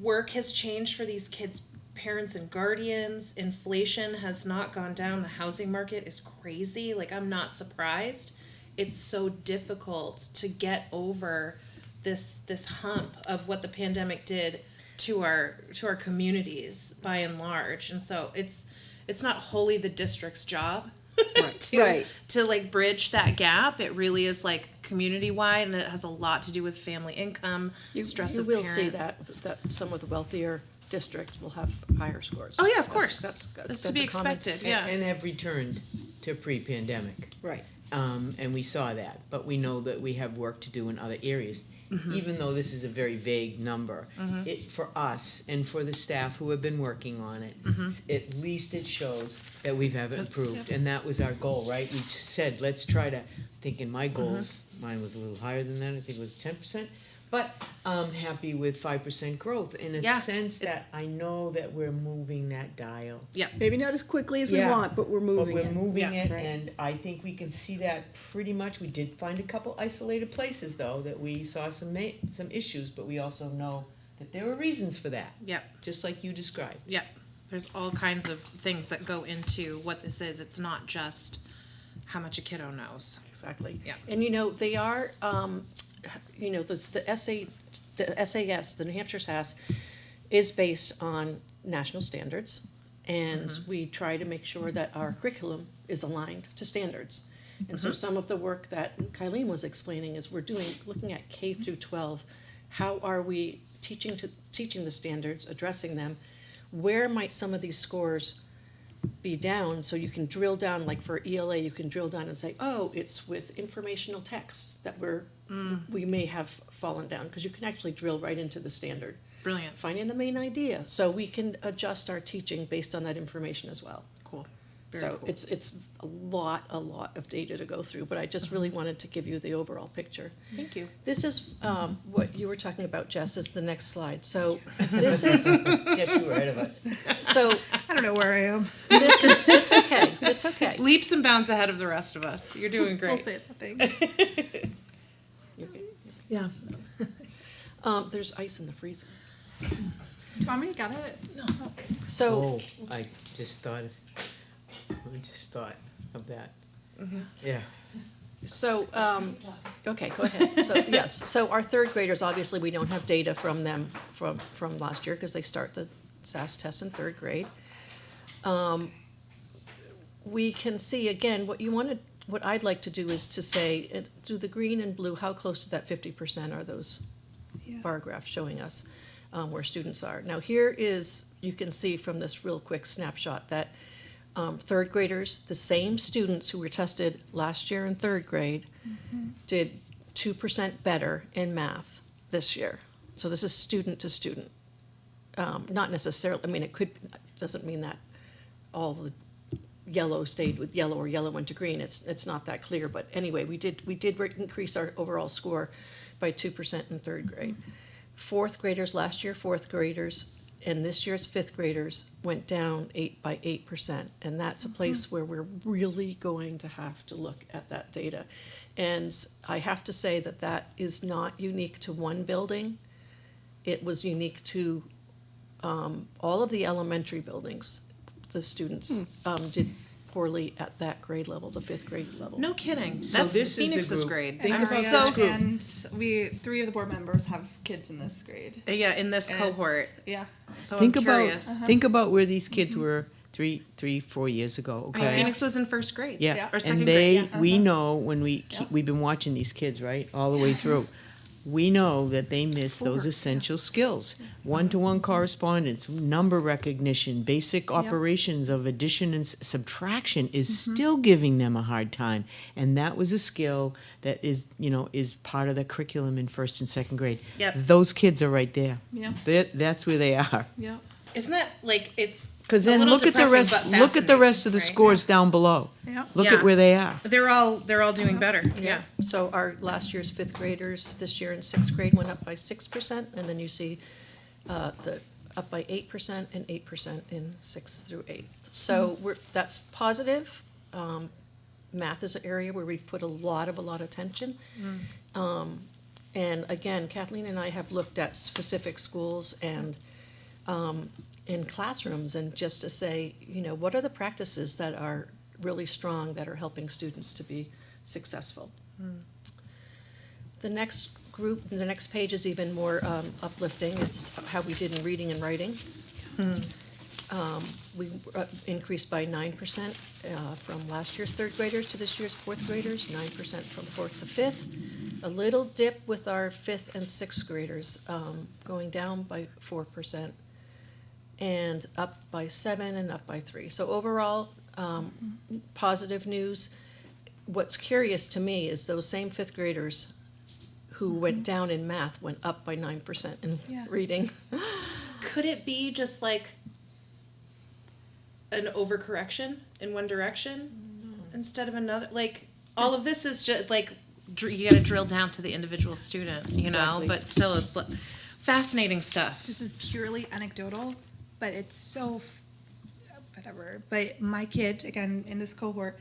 work has changed for these kids' parents and guardians. Inflation has not gone down. The housing market is crazy. I'm not surprised. It's so difficult to get over this hump of what the pandemic did to our communities by and large. And so it's not wholly the district's job to bridge that gap. It really is community wide, and it has a lot to do with family income, stress You of will parents. see that some of the wealthier districts will have higher scores. Oh yeah, of course. That's to be a common- expected. Yeah. And have returned to pre-pandemic. Right. And we saw that, but we know that we have work to do in other areas. Even though this is a very vague number, it, for us and for the staff who have been working on it, at least it shows that we've improved, and that was our goal, right? We said, let's try to, thinking my goals, mine was a little higher than that, I think it was 10%, but I'm happy with 5% growth in a Yeah. sense that I know that we're moving that dial. Yeah. Maybe not as quickly as we Yeah. want, but we're moving But we're it. moving Yeah. it, Right. and I think we can see that pretty much. We did find a couple isolated places, though, that we saw some issues, but we also know that there were reasons for that, Yeah. just like you described. Yeah. There's all kinds of things that go into what this is. It's not just how much a kiddo knows. Exactly. Yeah. And they are, the SAS, the New Hampshire SAS, is based on national standards. And we try to make sure that our curriculum is aligned to standards. And so some of the work that Kaileen was explaining is looking at K through 12. How are we teaching the standards, addressing them? Where might some of these scores be down, so you can drill down, like for ELA, you can drill down and say, oh, it's with informational texts that we may have fallen down, because you can actually drill right into the standard. Brilliant. Finding the main idea, so we can adjust our teaching based on that information as well. Cool. So cool. it's a lot of data to go through, but I just really wanted to give you the overall picture. Thank you. This is what you were talking about, Jess, is the next slide. So this is, Jess, you were ahead of us. so I don't know where I am. this, it's okay, it's okay. Leaps and bounds ahead of the rest of us. You're doing I'll great. say nothing. You're good. Yeah. There's ice in the freezer. Do you want me to get it? So, Oh, I just thought of that. Yeah. so, okay, go ahead. So, yes, so our third graders, obviously, we don't have data from them from last year because they start the SAS test in third grade. We can see, again, what I'd like to do is to say, do the green and blue, how close to that 50% are those bar graphs showing us where students are? Now, here is, you can see from this real quick snapshot that third graders, the same students who were tested last year in third grade, did 2% better in math this year. So this is student to student. Not necessarily, I mean, doesn't mean that all the yellow stayed with yellow or yellow went to green. It's not that clear, but anyway, we did increase our overall score by 2% in third grade. Fourth graders last year, fourth graders, and this year's fifth graders went down by 8%. And that's a place where we're really going to have to look at that data. And I have to say that is not unique to one building. It was unique to all of the elementary buildings. The students did poorly at that grade level, the fifth grade level. No kidding. So That's this is the Phoenix's group. grade. Think I'm about so this group. And three of the board members have kids in this grade. yeah, in this And cohort. Yeah. So Think I'm about curious. think about where these kids were 4 years ago. I mean, Okay. Phoenix was in first grade. Yeah, Yeah. Or second and they, grade. we know when Yep. we've been watching these kids, right, all the way through. We know that they miss those essential skills. One-to-one correspondence, number recognition, basic operations of addition and subtraction is still giving them a hard time. And that was a skill that is part of the curriculum in first and second grade. Yep. Those kids are right there. Yeah. That's where they are. Yeah. Isn't that like it's Because a then little look at the depressing, rest. but Look at the rest of the fascinating, scores down below. Yeah. Look Yeah. at where they are. They're all doing better. Yeah. So our last year's fifth graders this year in sixth grade went up by 6%, and then you see the up by 8% and 8% in sixth through eighth. So that's positive. Math is an area where we've put a lot of attention. And again, Kathleen and I have looked at specific schools and in classrooms, and just to say, what are the practices that are really strong that are helping students to be successful. The next group, the next page is even more uplifting. It's how we did in reading and writing. We increased by 9% from last year's third graders to this year's fourth graders, 9% from fourth to fifth. A little dip with our fifth and sixth graders, going down by 4%, and up by 7 and up by 3. So overall, positive news. What's curious to me is those same fifth graders who went down in math went up by 9% in reading. Could it be just like an overcorrection in one direction instead of another? Like all of this is just like you got to drill down to the individual student, you know. Exactly. But still, it's fascinating stuff. This is purely anecdotal, but it's so whatever. But my kid, again, in this cohort,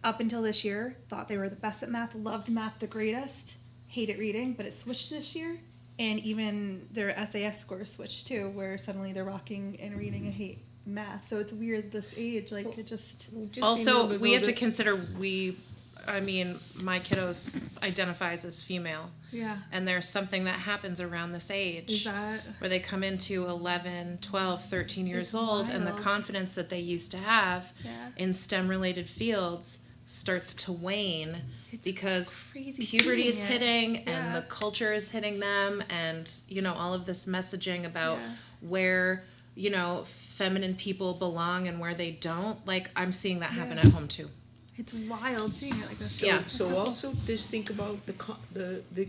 up until this year, thought they were the best at math, loved math the greatest, hated reading, but it switched this year. And even their SAS scores switched too, where suddenly they're rocking and reading and hate math. So it's weird this age, like it just Also, we have to consider my kiddos identifies as female. Yeah. And there's something that happens around this age. Is that where they come into 11, 12, 13 years It's old, and the wild. confidence that they used to have Yeah. in STEM-related fields starts to wane It's because crazy puberty is seeing it. hitting Yeah. and the culture is hitting them, and all of this messaging about Yeah. where feminine people belong and where they don't. Like I'm seeing that happen at home too. It's wild seeing it like this. Yeah. So also just think about the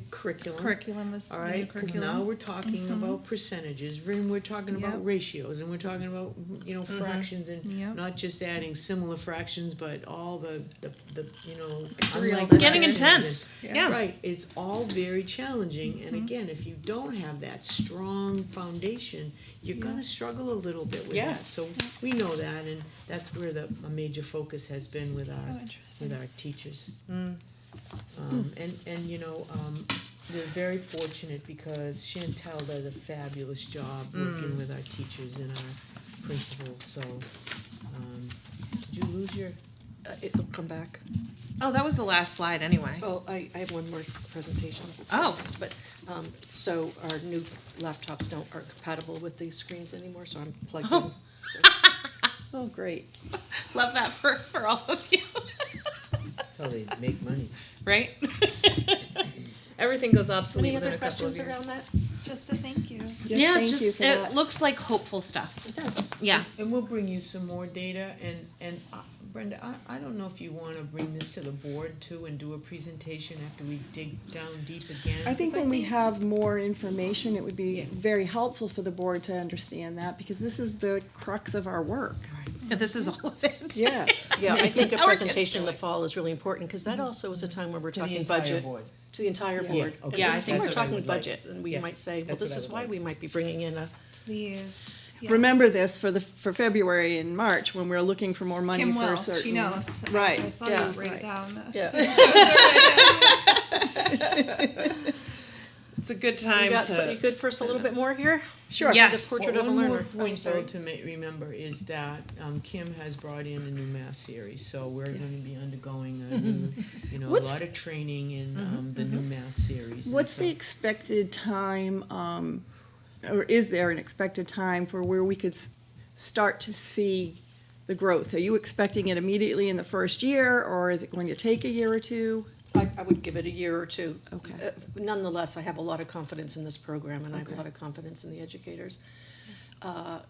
curriculum. Curriculum is All the new right, because curriculum. now we're talking about percentages, and we're talking about Yep. ratios, and we're talking about, fractions, and Yep. not just adding similar fractions, but all the It's real. unlike It's getting fractions intense. and- Yeah. Right, it's all very challenging, and again, if you don't have that strong foundation, you're gonna struggle a little bit with Yeah. that, so we know that, and that's where a major focus has been with So our, interesting. with our teachers. We're very fortunate because Chantel does a fabulous job working with our teachers and our principals, so, did you lose your? It'll come back. Oh, that was the last slide anyway. Well, I have one more presentation. Oh. But, so our new laptops aren't compatible with these screens anymore, so I'm plugged in. Oh, great. Love that for all of you. That's how they make money. Right? Everything goes obsolete Any within other a couple of questions years. around that? Just a thank you. Yeah, thank you just for it that. looks like hopeful stuff. It does. Yeah. And we'll bring you some more data, and Brenda, I don't know if you wanna bring this to the board too and do a presentation after we dig down deep again. I think 'Cause when we have more information, it would be Yeah. very helpful for the board to understand that, because this is the crux of our work. This is all of it. Yes. Yeah, I think the Our kids presentation in do the fall is really important, because that also is a time where we're To the talking entire budget. board. To the entire Yeah. board. Yeah, okay. And Yeah, I this- think we're so. talking That's what I would budget, and we Yeah, might say, well, that's this what I is would why like. we might be bringing in a, Please. Yeah. Remember this for February and March, when we're looking for more money Kim for will. certain. She knows. Right. I saw Yeah. you write Right. it down. yeah. It's a good You time you good for us a little bit more here? Sure. Yes. The portrait of a One more learner. I'm point though sorry. to remember is that Kim has brought in a new math series, so we're gonna Yes. be undergoing a new, a What's- lot of training in the new math series. and What's so- the expected time, or is there an expected time for where we could start to see the growth? Are you expecting it immediately in the first year, or is it going to take a year or two? I would give it a year or two. Okay. Nonetheless, I have a lot of confidence in this program, and I have a Okay. lot of confidence in the educators.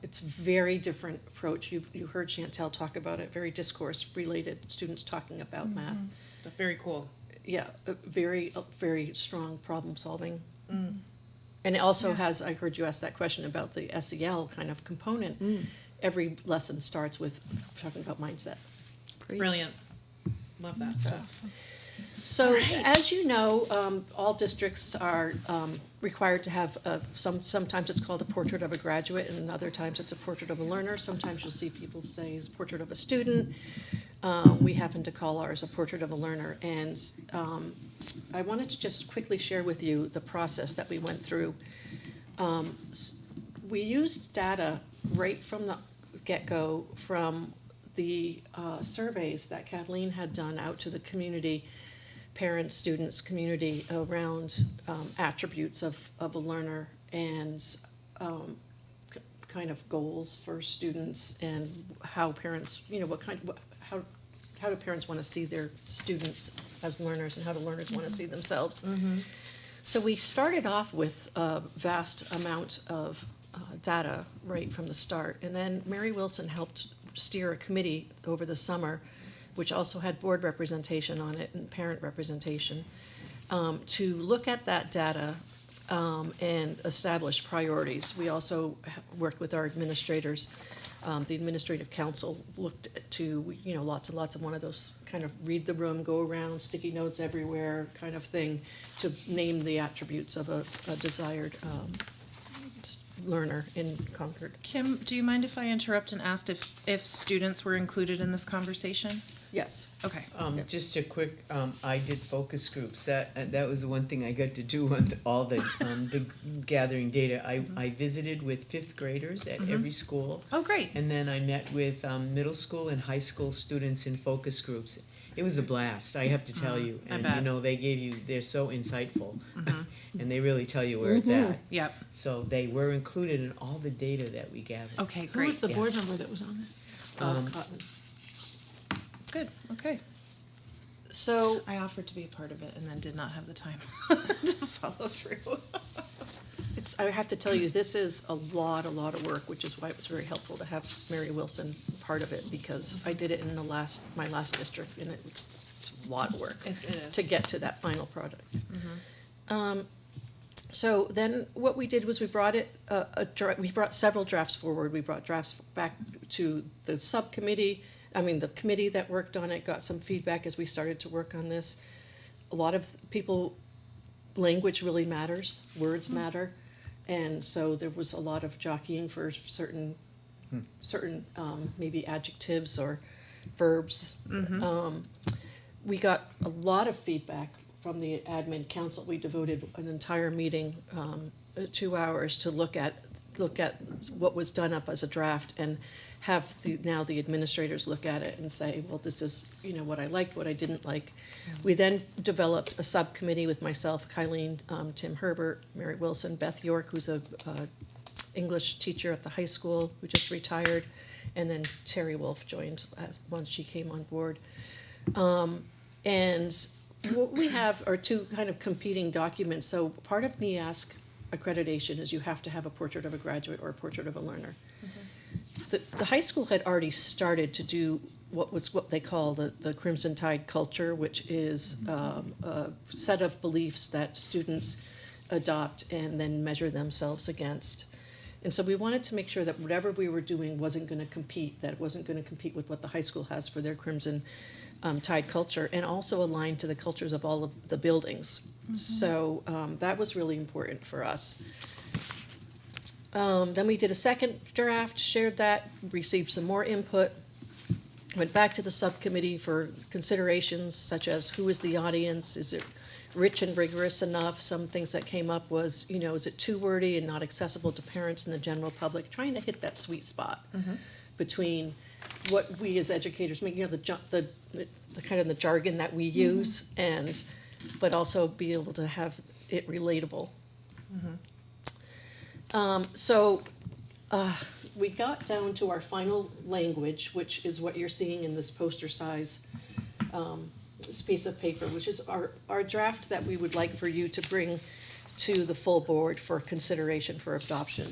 It's a very different approach. You heard Chantel talk about it, very discourse-related, students talking about math. That's very cool. Yeah, a very strong problem-solving. And it also has, I heard you ask that question about the SEL kind of component. Every lesson starts with talking about mindset. Great. Brilliant. Love that stuff. So, as you know, all districts are required to have sometimes it's called a portrait of a graduate, and other times it's a portrait of a learner. Sometimes you'll see people say it's a portrait of a student. We happen to call ours a portrait of a learner. And I wanted to just quickly share with you the process that we went through. We used data right from the get-go from the surveys that Kaileen had done out to the community, parents, students, community, around attributes of a learner and kind of goals for students, and how parents, how do parents want to see their students as learners, and how do learners want to see themselves. So we started off with a vast amount of data right from the start, and then Mary Wilson helped steer a committee over the summer, which also had board representation on it and parent representation, to look at that data and establish priorities. We also worked with our administrators. The administrative council looked to, lots and lots of one of those kind of read the room, go around, sticky notes everywhere kind of thing, to name the attributes of a desired learner in Concord. Kim, do you mind if I interrupt and asked if students were included in this conversation? Yes. Okay. Just a quick, I did focus groups. That was the one thing I got to do on all the gathering data. I visited with fifth graders at every school, Oh, great. and then I met with middle school and high school students in focus groups. It was a blast, I have to tell you. I And bet. they're so insightful, and they really tell you where it's at. Yep. So they were included in all the data that we gathered. Okay, Who was great. the Yeah. board member that was on this? Cotton. Good. Okay. So, I offered to be a part of it and then did not have the time to follow through. I have to tell you, this is a lot of work, which is why it was very helpful to have Mary Wilson part of it, because I did it in my last district, and it's a lot of work It is. to get to that final product. So then what we did was we brought we brought several drafts forward. We brought drafts back to the subcommittee, the committee that worked on it, got some feedback as we started to work on this. A lot of people, language really matters, words matter, and so there was a lot of jockeying for certain maybe adjectives or verbs. We got a lot of feedback from the admin council. We devoted an entire meeting, 2 hours, to look at what was done up as a draft, and have now the administrators look at it and say, well, this is, what I liked, what I didn't like. We then developed a subcommittee with myself, Kaileen, Tim Herbert, Mary Wilson, Beth York, who's a English teacher at the high school who just retired, and then Terry Wolf joined once she came on board. And what we have are two kind of competing documents. So part of NEASC accreditation is you have to have a portrait of a graduate or a portrait of a learner. The high school had already started to do what they call the Crimson Tide culture, which is a set of beliefs that students adopt and then measure themselves against. And so we wanted to make sure that whatever we were doing wasn't going to compete, that it wasn't going to compete with what the high school has for their Crimson Tide culture, and also align to the cultures of all of the buildings. So that was really important for us. Then we did a second draft, shared that, received some more input, went back to the subcommittee for considerations such as who is the audience, is it rich and rigorous enough? Some things that came up was, is it too wordy and not accessible to parents and the general public? Trying to hit that sweet spot between what we as educators make, the kind of the jargon that we use, but also be able to have it relatable. So we got down to our final language, which is what you're seeing in this poster size this piece of paper, which is our draft that we would like for you to bring to the full board for consideration for adoption.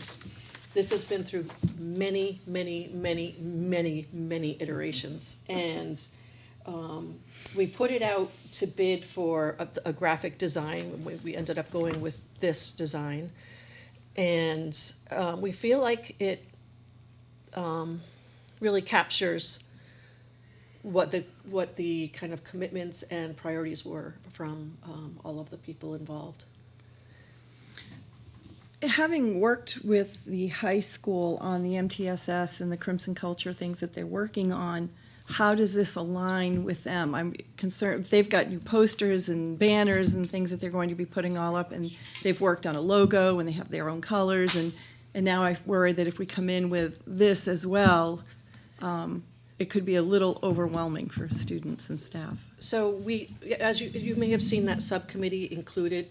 This has been through many iterations, and we put it out to bid for a graphic design. We ended up going with this design, and we feel like it really captures what the kind of commitments and priorities were from all of the people involved. Having worked with the high school on the MTSS and the Crimson Culture things that they're working on, how does this align with them? I'm concerned, they've got new posters and banners and things that they're going to be putting all up, and they've worked on a logo and they have their own colors, and now I worry that if we come in with this as well, it could be a little overwhelming for students and staff. So we, as you may have seen, that subcommittee included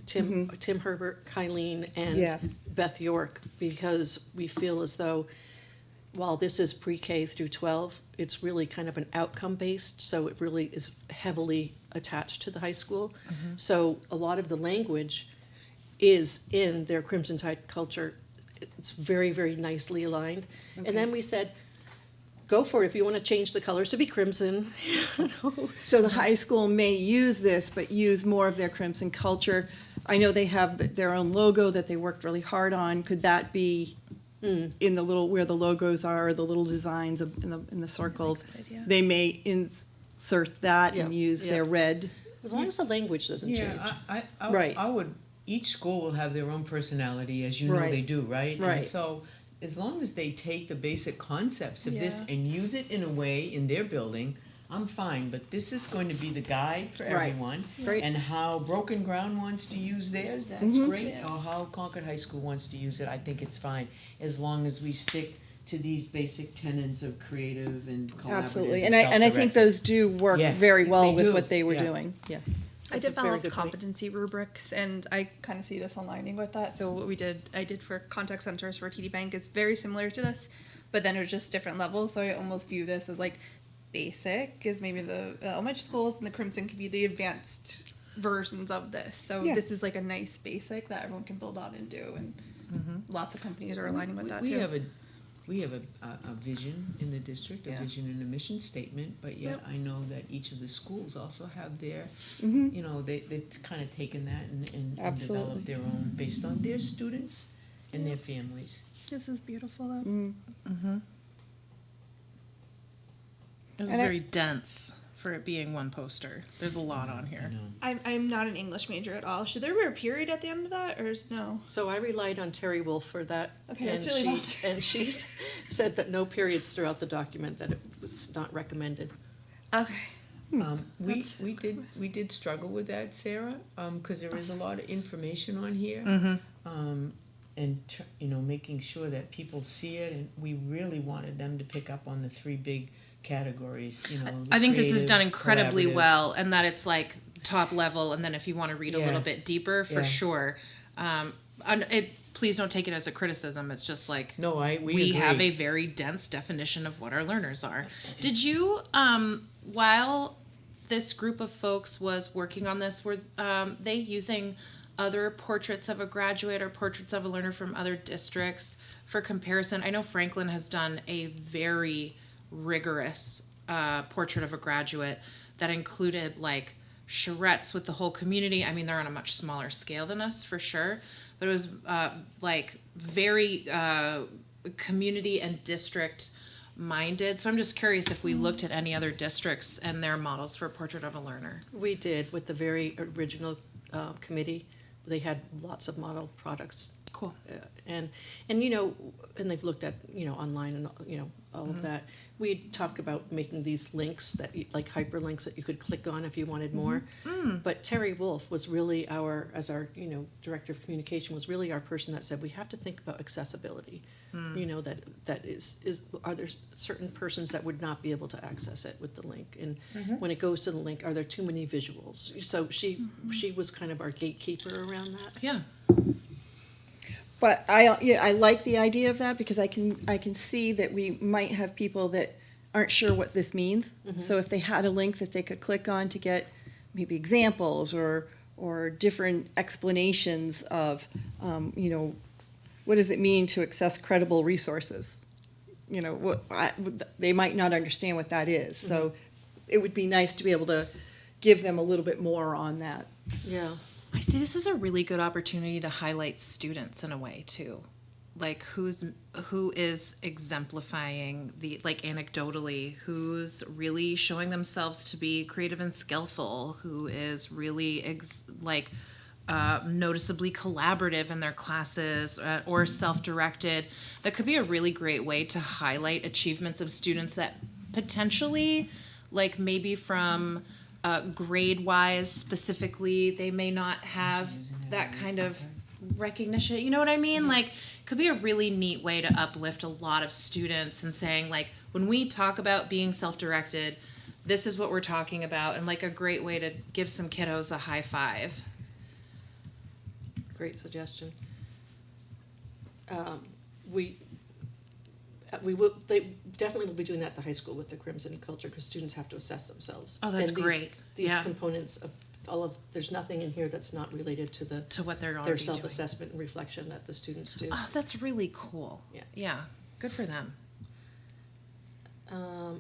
Tim Herbert, Kaileen, and Beth York, because we feel as though while this is pre-K through 12, it's really kind of an outcome-based, so it really is heavily attached to the high school. So a lot of the language is in their Crimson Tide culture. It's very, very nicely aligned. And then we said, go for it if you want to change the colors to be crimson. So the high school may use this, but use more of their Crimson Culture. I know they have their own logo that they worked really hard on. Could that be in the little, where the logos are, the little designs in the circles? They may insert that and use their red. As long as the language doesn't change. Right. I would, each school will have their own personality, as you know they do, right? Right. And so as long as they take the basic concepts of this and use it in a way in their building, I'm fine, but this is going to be the guide for everyone. Right. And how Broken Ground wants to use theirs, that's great. Or how Concord High School wants to use it, I think it's fine, as long as we stick to these basic tenets of creative and collaborative. Absolutely, and I think those do work very well they with do. what they were doing. Yes. I That's a very developed good point. competency rubrics, and I kind of see this aligning with that. So what I did for contact centers for TD Bank is very similar to this, but then it's just different levels. So I almost view this as like basic is maybe the elementary schools, and the Crimson could be the advanced versions of this. So Yeah. this is like a nice basic that everyone can build on and do, and lots of companies are aligning with that We too. have a vision in the district, a Yeah. vision and a mission statement, but yet I know that each of the schools also have their, Mhm. you know, they've kind of taken that and Absolutely. developed their own based on their students and their families. This is beautiful though. Mm. It's And I- very dense for it being one poster. There's a lot on here. I'm not an English major at all. Should there be a period at the end of that, or no? So I relied on Terry Wolf for that. Okay, that's and really she- bothering. And she's said that no periods throughout the document, that it's not recommended. Okay. We did struggle with that, Sarah, because there is a lot of information on here. You know, making sure that people see it, and we really wanted them to pick up on the three big categories, you know. I think this is creative, done incredibly collaborative. well, and that it's like top level, and then if you want to read a Yeah. little bit deeper, for Yeah. sure. Please don't take it as a criticism. It's just like No, we we have agree. a very dense definition of what our learners are. Did you, while this group of folks was working on this, were they using other portraits of a graduate or portraits of a learner from other districts for comparison? I know Franklin has done a very rigorous portrait of a graduate that included like charrettes with the whole community. I mean, they're on a much smaller scale than us for sure, but it was like very community and district minded. So I'm just curious if we looked at any other districts and their models for portrait of a learner. We did with the very original committee. They had lots of model products. Cool. And you know, and they've looked at, you know, online and, you know, all of that. We talked about making these links that, like hyperlinks that you could click on if you wanted more. But Terry Wolf was really as our, you know, director of communication, was really our person that said, we have to think about accessibility. You know, that is, are there certain persons that would not be able to access it with the link? And when it goes to the link, are there too many visuals? So she was kind of our gatekeeper around that. Yeah. But I like the idea of that, because I can see that we might have people that aren't sure what this means. So if they had a link that they could click on to get maybe examples or different explanations of, you know, what does it mean to access credible resources? You know, they might not understand what that is. So it would be nice to be able to give them a little bit more on that. Yeah. I see this is a really good opportunity to highlight students in a way too. Like who is exemplifying the, like anecdotally, who's really showing themselves to be creative and skillful, who is really noticeably collaborative in their classes or self-directed. That could be a really great way to highlight achievements of students that potentially, like maybe from grade-wise specifically, they may not have that kind of recognition. You know what I mean? Like, could be a really neat way to uplift a lot of students and saying, like, when we talk about being self-directed, this is what we're talking about, and like a great way to give some kiddos a high five. Great suggestion. They definitely will be doing that at the high school with the Crimson Culture, because students have to assess themselves. Oh, that's And these- great. These Yeah. components of there's nothing in here that's not related to To what they're their already doing. self-assessment and reflection that the students do. Oh, that's really cool. Yeah. Yeah. Good for them.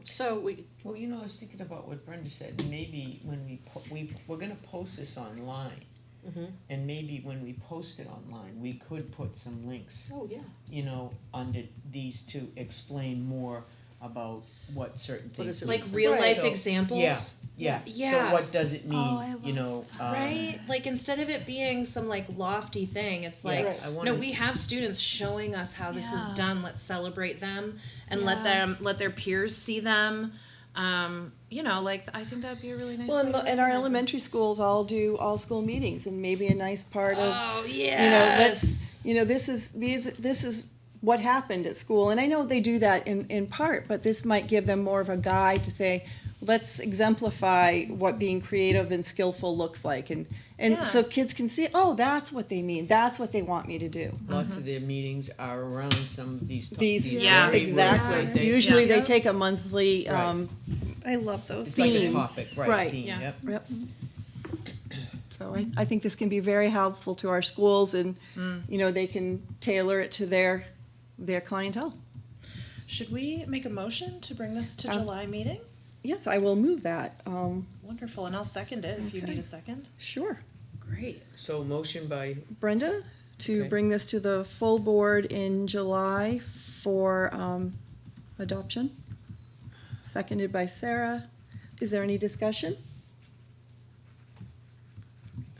So we, Well, you know, I was thinking about what Brenda said, maybe when we're gonna post this online. And maybe when we post it online, we could put some links, oh, yeah. you know, under these to explain more about what certain What things is it mean. Like real life So, examples. Yeah. Yeah. So what does it mean, Oh, I love you know? Right? Like instead of it being some like lofty thing, it's like, Right. I no, wanna- we have students showing us how this is Yeah. done. Let's celebrate them and Yeah. let their peers see them. You know, like I think that'd be a really nice Well, way to and our recognize them. elementary schools all do all-school meetings, and maybe a nice part of, Oh, you know, yes. this is what happened at school. And I know they do that in part, but this might give them more of a guide to say, let's exemplify what being creative and skillful looks like. And Yeah. so kids can see, oh, that's what they mean. That's what they want me to do. Lots of their meetings are around some of these. Yeah. very Exactly. words, right? Usually Yeah. they take a monthly, Right. I love those. It's like a themes. topic, right, Right. theme, Yeah. yep. Yep. So I think this can be very helpful to our schools, and, you know, they can tailor it to their clientele. Should we make a motion to bring this to July meeting? Yes, I will move that. Wonderful, and I'll second it if you Okay. need a second. Sure. Great. So motion by, Brenda, to Okay. bring this to the full board in July for adoption. Seconded by Sarah. Is there any discussion?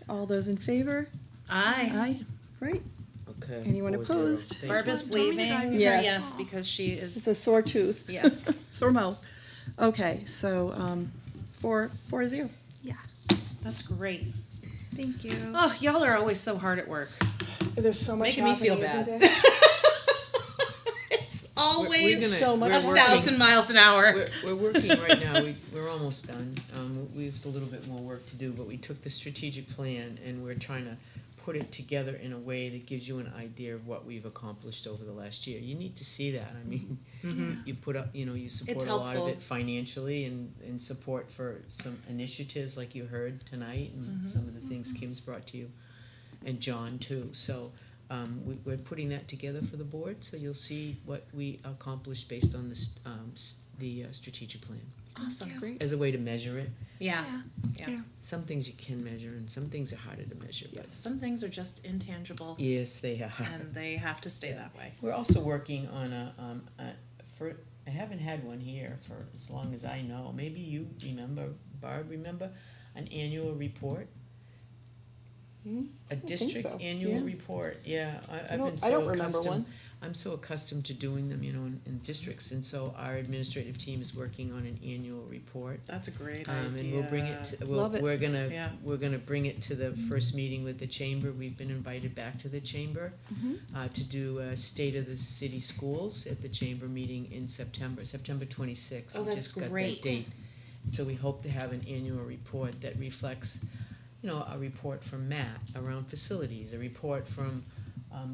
All those in favor? Aye. Aye. Great. okay. Anyone 4-0. opposed? Thanks. Barb is waving her Yes. yes because she It's is, a sore tooth. yes. Sore mouth. Okay, so 4-0. Yeah. That's great. Thank you. Oh, y'all are always so hard at work. There's so much Making me feel happening, isn't bad. there? It's We're always gonna- so much we're a working- 1,000 miles an hour. We're working right now, we're almost done. We have a little bit more work to do, but we took the strategic plan and we're trying to put it together in a way that gives you an idea of what we've accomplished over the last year. You need to see that, I mean, you put up, you know, you support It's a lot of helpful. it financially and support for some initiatives like you heard tonight and some of the things Kim's brought to you, and John too, so. We're putting that together for the board, so you'll see what we accomplished based on this, the strategic plan, Awesome. as a way to measure it. Yeah. Some things you can measure and some things are harder to measure, but Some things are just intangible yes, they are. and they have to stay that way. We're also working on I haven't had one here for as long as I know, maybe you remember, Barb, remember, an annual report? A district so, annual yeah. report, yeah, I've don't- been I don't so remember accustomed, one. I'm so accustomed to doing them, you know, in districts, and so our administrative team is working on an annual report. That's a great And we'll bring it to, Love it. we're gonna, Yeah. we're gonna bring it to the first meeting with the chamber. We've been invited back to the chamber to do a state of the city schools at the chamber meeting in September 26th. Oh, We that's just got that great. date. So we hope to have an annual report that reflects, you know, a report from Matt around facilities, a report from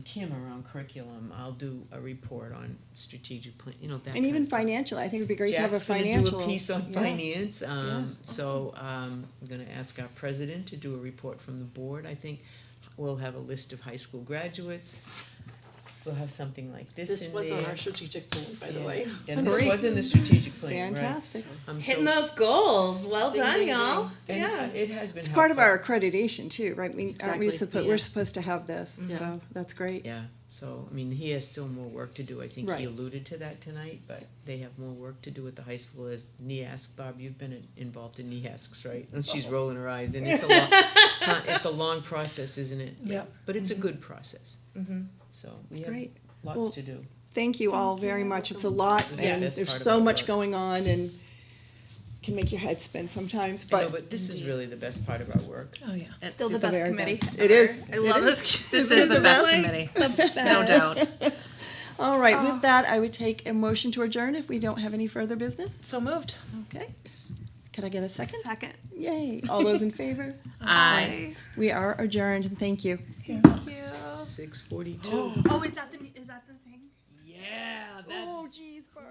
Kim around curriculum. I'll do a report on strategic plan, you know, that And even kind of thing. financial, I think it'd be great to have a Jack's gonna financial. do a piece on yeah. finance, so, I'm gonna ask our president to do a report from the board. I think we'll have a list of high school graduates. We'll have something like this in This was on there. our strategic plan, by the Yeah. way. And this Great. was in the strategic plan, right? Fantastic. Hitting those goals. Well Ding, done, ding, y'all. And Yeah. it has been It's part of helpful. our accreditation too, right? Aren't we Exactly, supposed, yeah. we're supposed to have this, Yeah. so that's great. Yeah, so, I mean, he has still more work to do. I think Right. he alluded to that tonight, but they have more work to do at the high school as NEASC. Barb, you've been involved in NEASCs, right? And she's rolling her eyes, and it's a long, it's a long process, isn't it? Yep. But it's a good process. Mhm. So we have Great. lots Well, to do. Thank you all very much. It's a lot, This is the and best there's part so about much work. going on, and can make your head spin sometimes, I know, but but this is really the best part of our work. Oh, yeah. It's Still the the best very committee. best. ever. It is. I love It this. This Isn't is it the the best best? committee. No doubt. all right, with that, I would take a motion to adjourn if we don't have any further business. So moved. Okay. Could I get a second? Second. Yay. All those in favor? Aye. We are adjourned, and thank you. Thank you. 6:42. Oh, is that the thing? Yeah, that's Oh, geez, Barb.